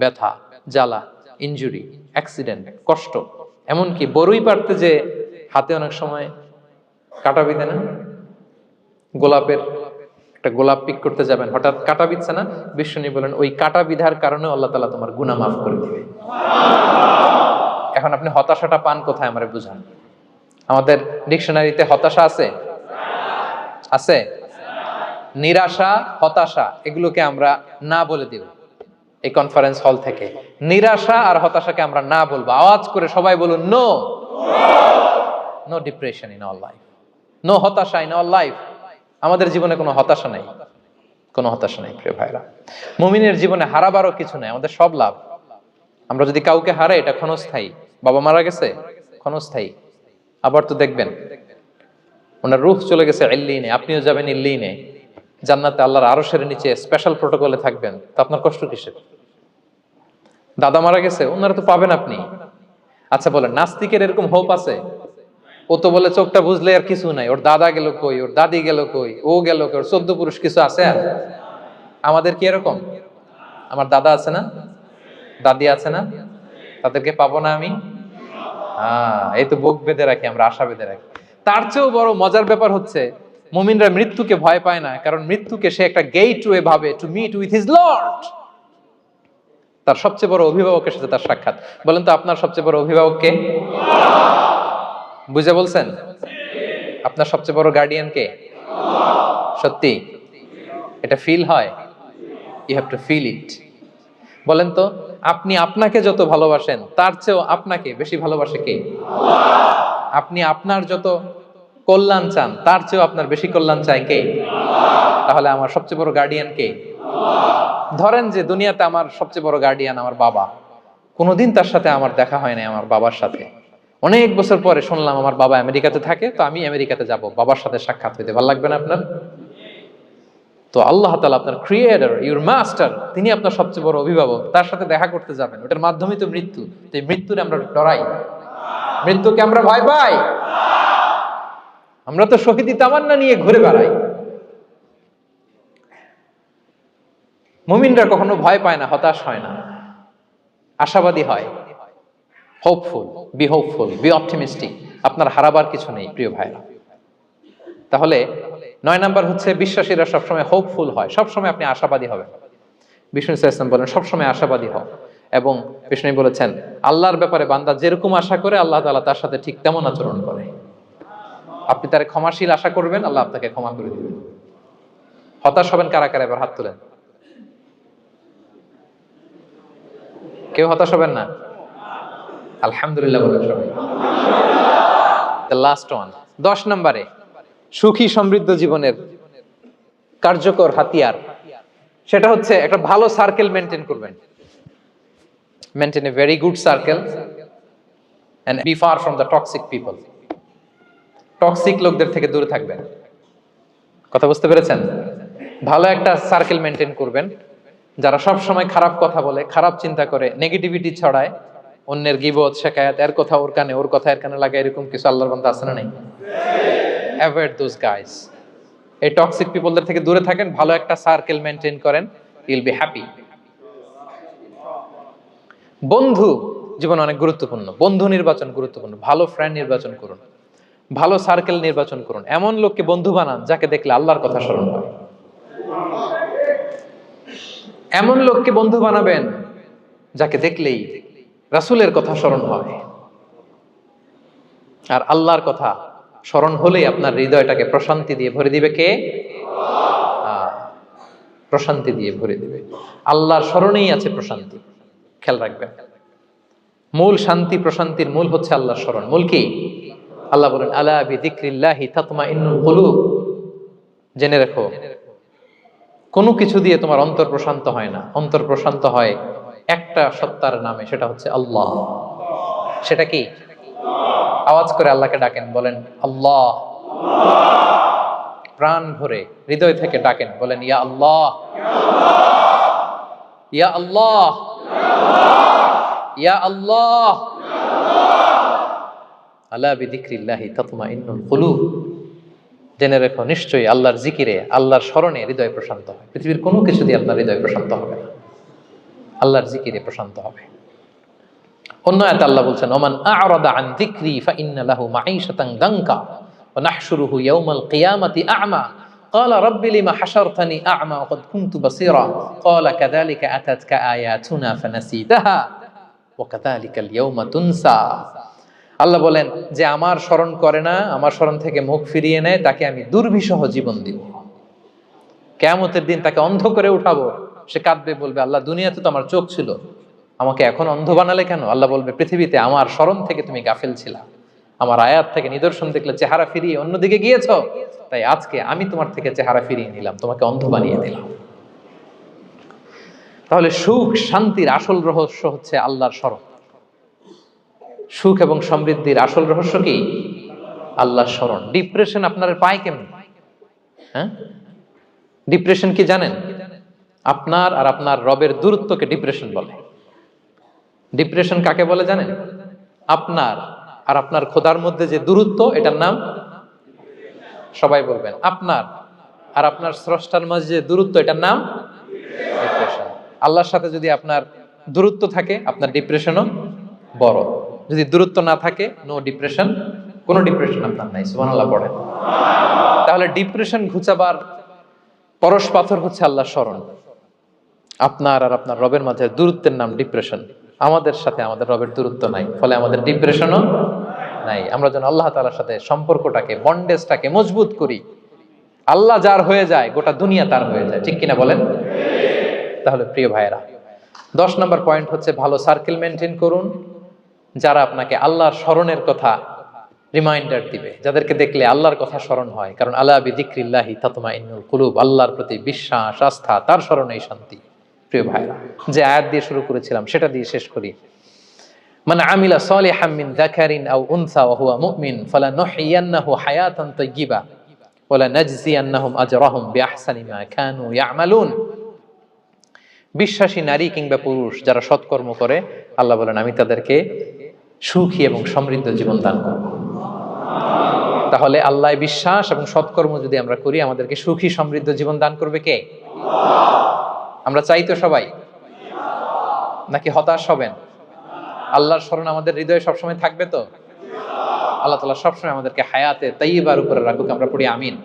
ব্যথা, জ্বালা, ইনজুরি, অ্যাক্সিডেন্ট, কষ্ট, এমনকি বড়ই পারতে যে হাতে অনেক সময় কাটা বিঁধে না, গোলাপের একটা গোলাপ পিক করতে যাবেন, হঠাৎ কাটা বিধছে না, বিশ্বনী বলেন ওই কাটা বিধার কারণে আল্লাহ তাআলা তোমার গুনাহ মাফ করে দিবে। এখন আপনি হতাশাটা পান কোথায় আমারে বুঝান। আমাদের ডিকশনারিতে হতাশা আছে? আছে? নিরাশা, হতাশা এগুলোকে আমরা না বলে দিব এই কনফারেন্স হল থেকে। নিরাশা আর হতাশাকে আমরা না বলবো। আওয়াজ করে সবাই বলুন, no. No depression in our life, no হতাশা ইন আওয়ার লাইফ। আমাদের জীবনে কোনো হতাশা নাই, কোনো হতাশা নাই প্রিয় ভাইরা। মুমিনের জীবনে হারাবারও কিছু নাই, আমাদের সব লাভ। আমরা যদি কাউকে হারাই এটা ক্ষণস্থায়ী। বাবা মারা গেছে, ক্ষণস্থায়ী। আবার তো দেখবেন ওনার রূহ চলে গেছে ইল্লিনে, আপনিও যাবেন ইল্লিনে, জান্নাতে আল্লাহর আরশের নিচে স্পেশাল প্রোটোকলে থাকবেন। তো আপনার কষ্ট কিসের? দাদা মারা গেছে, ওনারা তো পাবেন আপনি। আচ্ছা বলেন, নাস্তিকের এরকম হোপ আছে? ও তো বলে চোখটা বুঝলে আর কিছু নাই, ওর দাদা গেল কই, ওর দাদি গেল কই, ও গেল কই, ওর 14 পুরুষ কিছু আছে আর? আমাদের কি এরকম? আমার দাদা আছে না, দাদি আছে না, তাদেরকে পাবো না আমি? এই তো বুক বেঁধে রাখি আমরা, আশা বেঁধে রাখি। তার চেয়েও বড় মজার ব্যাপার হচ্ছে মুমিনরা মৃত্যুকে ভয় পায় না, কারণ মৃত্যুকে সে একটা গেটওয়ে ভাবে to meet with his lord. তার সবচেয়ে বড় অভিভাবকের সাথে তার সাক্ষাৎ। বলেন তো আপনার সবচেয়ে বড় অভিভাবক কে? বুঝে বলছেন? আপনার সবচেয়ে বড় গার্ডিয়ান কে? সত্যি এটা ফিল হয়? You have to feel it. বলেন তো, আপনি আপনাকে যত ভালোবাসেন তার চেয়েও আপনাকে বেশি ভালোবাসে কে? আপনি আপনার যত কল্যাণ চান তার চেয়েও আপনার বেশি কল্যাণ চায় কে? তাহলে আমার সবচেয়ে বড় গার্ডিয়ান কে? ধরেন যে দুনিয়াতে আমার সবচেয়ে বড় গার্ডিয়ান আমার বাবা, কোনোদিন তার সাথে আমার দেখা হয় নাই, আমার বাবার সাথে অনেক বছর পরে শুনলাম আমার বাবা আমেরিকাতে থাকে, তো আমি আমেরিকাতে যাব বাবার সাথে সাক্ষাৎ হইতে। ভালো লাগবে না আপনার? তো আল্লাহ তাআলা আপনার ক্রিয়েটর, ইউর মাস্টার, তিনি আপনার সবচেয়ে বড় অভিভাবক, তার সাথে দেখা করতে যাবেন, ওটার মাধ্যমেই তো মৃত্যু। তো এই মৃত্যুরে আমরা ডরাই, মৃত্যুকে আমরা ভয় পাই। আমরা তো শহীদি তামান্না নিয়ে ঘুরে বেড়াই। মুমিনরা কখনো ভয় পায় না, হতাশ হয় না, আশাবাদী হয়। Hopeful, B hopeful, B optimistic. আপনার হারাবার কিছু নেই প্রিয় ভাইরা। তাহলে 9 নাম্বার হচ্ছে বিশ্বাসীরা সবসময় হোপফুল হয়, সবসময় আপনি আশাবাদী হবেন। বিষ্ণু ইসলাম বলেন সবসময় আশাবাদী হও, এবং বিষ্ণু বলেছেন আল্লাহর ব্যাপারে বান্দা যেরকম আশা করে আল্লাহ তাআলা তার সাথে ঠিক তেমন আচরণ করে। আপনি তার ক্ষমাশীল আশা করবেন, আল্লাহ আপনাকে ক্ষমা করে দিবেন। হতাশ হবেন কারা কারা? এবার হাত তোলেন। কেউ হতাশ হবেন না? আলহামদুলিল্লাহ বলেন সবাই। দ্য লাস্ট ওয়ান, 10 নম্বরে সুখী সমৃদ্ধ জীবনের কার্যকর হাতিয়ার, সেটা হচ্ছে একটা ভালো সার্কেল মেনটেন করবেন। Maintain a very good circle and be far from the toxic people. Toxic লোকদের থেকে দূরে থাকবেন। কথা বুঝতে পেরেছেন? ভালো একটা সার্কেল মেনটেন করবেন, যারা সব সময় খারাপ কথা বলে, খারাপ চিন্তা করে, নেগেটিভিটি ছড়ায়, অন্যের গীবত শেখায়াত, এর কথা ওর কানে, ওর কথা এর কানে লাগে, এরকম কিছু আল্লাহর বান্দা আছে না নাই? Avoid those guys. এই টক্সিক পিপলদের থেকে দূরে থাকেন, ভালো একটা সার্কেল মেনটেন করেন, ইউল বি হ্যাপি। বন্ধু জীবনে অনেক গুরুত্বপূর্ণ, বন্ধু নির্বাচন গুরুত্বপূর্ণ। ভালো ফ্রেন্ড নির্বাচন করুন, ভালো সার্কেল নির্বাচন করুন, এমন লোককে বন্ধু বানান যাকে দেখলে আল্লাহর কথা স্মরণ হয়। এমন লোককে বন্ধু বানাবেন যাকে দেখলেই রাসূলের কথা স্মরণ হয়। আর আল্লাহর কথা স্মরণ হলেই আপনার হৃদয়টাকে প্রশান্তি দিয়ে ভরে দিবে কে? প্রশান্তি দিয়ে ভরে দিবে। আল্লাহর স্মরণেই আছে প্রশান্তি, খেয়াল রাখবেন। মূল শান্তি প্রশান্তির মূল হচ্ছে আল্লাহর স্মরণ। মূল কি? আল্লাহ বলেন আলা বিযিকরিল্লাহি তাতমাইন্নুল কুলুব। জেনে রাখো, কোনো কিছু দিয়ে তোমার অন্তর প্রশান্ত হয় না, অন্তর প্রশান্ত হয় একটা সত্তার নামে, সেটা হচ্ছে আল্লাহ। সেটা কি? আওয়াজ করে আল্লাহকে ডাকেন, বলেন আল্লাহ। প্রাণ ভরে হৃদয় থেকে ডাকেন, বলেন ইয়া আল্লাহ, ইয়া আল্লাহ, ইয়া আল্লাহ। আলা বিযিকরিল্লাহি তাতমাইন্নুল কুলুব। জেনে রেখো, নিশ্চয়ই আল্লাহর জিকিরে, আল্লাহর স্মরণে হৃদয় প্রশান্ত হয়। পৃথিবীর কোনো কিছু দিয়ে আপনার হৃদয় প্রশান্ত হবে না, আল্লাহর জিকিরে প্রশান্ত হবে। অন্য আয়াতে আল্লাহ বলছেন ওমান আ'রাদা আন যিকরি ফাইন্না লাহু মাঈশাতান দানকা ওয়া নাহশুরুহু ইয়াওমাল কিয়ামাতি আ'মা ক্বালা রাব্বি লিমা হাশারতানি আ'মা ওয়া ক্বাদ কুনতু বাসীরা ক্বালা কাযালিকা আতাতকা আয়াতুনা ফানাসিতাহা ওয়া কাযালিকাল ইয়াওমা তুনসা। আল্লাহ বলেন, যে আমার স্মরণ করে না, আমার স্মরণ থেকে মুখ ফিরিয়ে নেয়, তাকে আমি দুর্বিষহ জীবন দিব। কিয়ামতের দিন তাকে অন্ধ করে উঠাবো, সে কাঁদবে, বলবে আল্লাহ দুনিয়াতে তো আমার চোখ ছিল, আমাকে এখন অন্ধ বানালে কেন? আল্লাহ বলবে পৃথিবীতে আমার স্মরণ থেকে তুমি গাফেল ছিলা, আমার আয়াত থেকে নিদর্শন দেখলে চেহারা ফিরিয়ে অন্যদিকে গিয়েছো, তাই আজকে আমি তোমার থেকে চেহারা ফিরিয়ে নিলাম, তোমাকে অন্ধ বানিয়ে দিলাম। তাহলে সুখ শান্তির আসল রহস্য হচ্ছে আল্লাহর স্মরণ। সুখ এবং সমৃদ্ধির আসল রহস্য কি? আল্লাহর স্মরণ। ডিপ্রেশন আপনার পায় কেমন? হ্যাঁ, ডিপ্রেশন কি জানেন? আপনার আর আপনার রবের দূরত্বকে ডিপ্রেশন বলে। ডিপ্রেশন কাকে বলে জানেন? আপনার আর আপনার খোদার মধ্যে যে দূরত্ব, এটার নাম, সবাই বলবেন, আপনার আর আপনার স্রষ্টার মাঝে যে দূরত্ব, এটার নাম ডিপ্রেশন। আল্লাহর সাথে যদি আপনার দূরত্ব থাকে, আপনার ডিপ্রেশনও বড়। যদি দূরত্ব না থাকে, নো ডিপ্রেশন, কোনো ডিপ্রেশন আপনার নাই। সুবহানাল্লাহ পড়েন। তাহলে ডিপ্রেশন ঘুচাবার পরশ পাথর হচ্ছে আল্লাহর স্মরণ। আপনার আর আপনার রবের মাঝে দূরত্বের নাম ডিপ্রেশন। আমাদের সাথে আমাদের রবের দূরত্ব নাই, ফলে আমাদের ডিপ্রেশনও নাই। আমরা যেন আল্লাহ তাআলার সাথে সম্পর্কটাকে, বন্ডেজটাকে মজবুত করি। আল্লাহ যার হয়ে যায়, গোটা দুনিয়া তার হয়ে যায়। ঠিক কিনা বলেন? তাহলে প্রিয় ভাইয়েরা, 10 নম্বর পয়েন্ট হচ্ছে ভালো সার্কেল মেনটেন করুন, যারা আপনাকে আল্লাহর স্মরণের কথা রিমাইন্ডার দিবে, যাদেরকে দেখলে আল্লাহর কথা স্মরণ হয়। কারণ আলা বিযিকরিল্লাহি তাতমাইন্নুল কুলুব, আল্লাহর প্রতি বিশ্বাস, আস্থা, তার স্মরণেই শান্তি। প্রিয় ভাইরা, যে আয়াত দিয়ে শুরু করেছিলাম সেটা দিয়ে শেষ করি। মান আমিলা সালিহাম মিন যাকারিন আও উনসা ওয়া হুয়া মুমিন ফালানুহইয়ান্নাহু হায়াতান তাইয়্যিবা ওয়া লানাজজিয়ান্নাহুম আজরাহুম বিআহসানি মা কানু ইয়ামালুন। বিশ্বাসী নারী কিংবা পুরুষ যারা সৎকর্ম করে, আল্লাহ বলেন আমি তাদেরকে সুখী এবং সমৃদ্ধ জীবন দান করব। তাহলে আল্লাহ বিশ্বাস এবং সৎকর্ম যদি আমরা করি, আমাদেরকে সুখী সমৃদ্ধ জীবন দান করবে কে? আমরা চাই তো সবাই, নাকি হতাশ হবেন? আল্লাহর স্মরণ আমাদের হৃদয়ে সবসময় থাকবে তো? আল্লাহ তাআলা সবসময় আমাদেরকে হায়াতে তাইয়্যিবার উপরে রাখুক, আমরা পড়ি আমিন।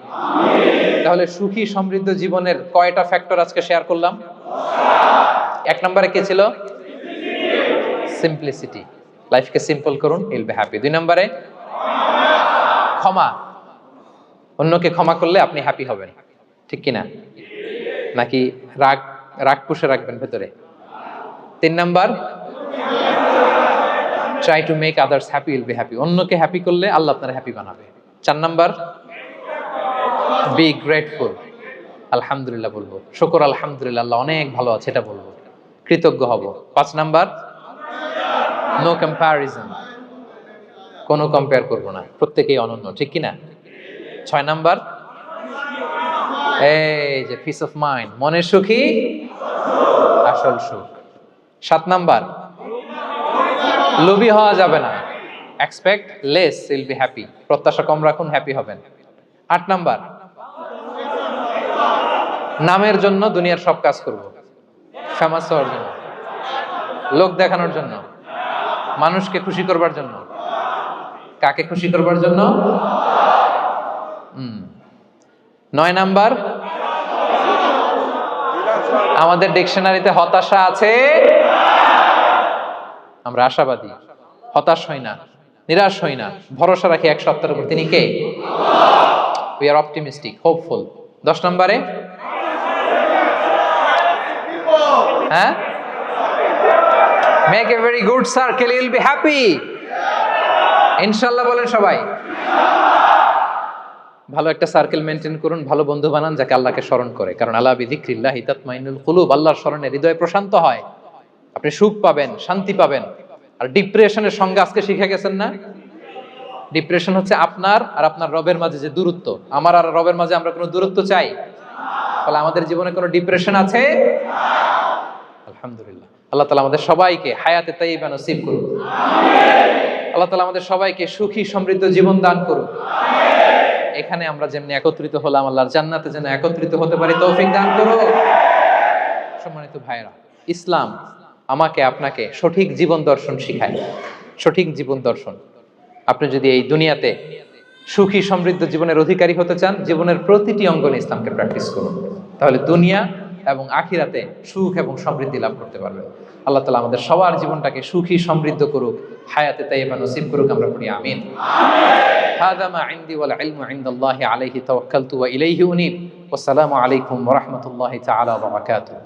তাহলে সুখী সমৃদ্ধ জীবনের কয়টা ফ্যাক্টর আজকে শেয়ার করলাম? 1 নম্বরে কে ছিল? সিম্পলিসিটি। লাইফকে সিম্পল করুন, ইউল বি হ্যাপি। 2 নম্বরে ক্ষমা। অন্যকে ক্ষমা করলে আপনি হ্যাপি হবেন, ঠিক কিনা? নাকি রাগ পুষে রাখবেন ভেতরে? 3 number, try to make others happy, will be happy. অন্যকে হ্যাপি করলে আল্লাহ আপনার হ্যাপি বানাবে। 4 নাম্বার, বি গ্রেটফুল। আলহামদুলিল্লাহ বলবো, শুকর আলহামদুলিল্লাহ, আল্লাহ অনেক ভালো আছে এটা বলবো, কৃতজ্ঞ হব। 5 নাম্বার, নো কম্প্যারিজন। কোনো কম্পেয়ার করবো না, প্রত্যেকেই অনন্য, ঠিক কিনা? 6 নাম্বার, এই যে পিস অফ মাইন্ড, মনের সুখী আসল সুখ। 7 নাম্বার, লোভী হওয়া যাবে না। Expect less, will be happy. প্রত্যাশা কম রাখুন, হ্যাপি হবেন। 8 নাম্বার, নামের জন্য দুনিয়ার সব কাজ করব, ফেমাস হওয়ার জন্য, লোক দেখানোর জন্য, মানুষকে খুশি করবার জন্য। কাকে খুশি করবার জন্য? 9 নাম্বার, আমাদের ডিকশনারিতে হতাশা আছে, আমরা আশাবাদী, হতাশ হই না, নিরাশ হই না, ভরসা রাখি এক সত্তার উপর, তিনি কে? We are optimistic, hopeful. 10 নম্বরে, হ্যাঁ, make a very good circle, you will be happy. ইনশাআল্লাহ বলেন সবাই। ভালো একটা সার্কেল মেনটেন করুন, ভালো বন্ধু বানান যাকে আল্লাহকে স্মরণ করে, কারণ আলা বিযিকরিল্লাহি তাতমাইন্নুল কুলুব, আল্লাহর স্মরণে হৃদয় প্রশান্ত হয়, আপনি সুখ পাবেন, শান্তি পাবেন। আর ডিপ্রেশনের সঙ্গে আজকে শিখে গেছেন না, ডিপ্রেশন হচ্ছে আপনার আর আপনার রবের মাঝে যে দূরত্ব। আমার আর রবের মাঝে আমরা কোনো দূরত্ব চাই? তাহলে আমাদের জীবনে কোনো ডিপ্রেশন আছে? আলহামদুলিল্লাহ। আল্লাহ তাআলা আমাদের সবাইকে হায়াতে তাইয়্যিবা নসিব করুন। আল্লাহ তাআলা আমাদের সবাইকে সুখী সমৃদ্ধ জীবন দান করুন। এখানে আমরা যেমনি একত্রিত হলাম, আল্লাহর জান্নাতে যেন একত্রিত হতে পারি তৌফিক দান করুন। সম্মানিত ভাইরা, ইসলাম আমাকে আপনাকে সঠিক জীবন দর্শন শিখায়। সঠিক জীবন দর্শন। আপনি যদি এই দুনিয়াতে সুখী সমৃদ্ধ জীবনের অধিকারী হতে চান, জীবনের প্রতিটি অঙ্গনে ইসলামকে প্র্যাকটিস করুন, তাহলে দুনিয়া এবং আখিরাতে সুখ এবং সমৃদ্ধি লাভ করতে পারবেন। আল্লাহ তাআলা আমাদের সবার জীবনটাকে সুখী সমৃদ্ধ করুক, হায়াতে তাইয়্যিবা নসিব করুক, আমরা পড়ি আমিন। হাযা মা ইনদি ওয়াল ইলমু ইনদাল্লাহি আলাইহি তাওয়াক্কালতু ওয়া ইলাইহি উনীব। ওয়াসসালামু আলাইকুম ওয়া রাহমাতুল্লাহি তাআলা ওয়া বারাকাতুহু।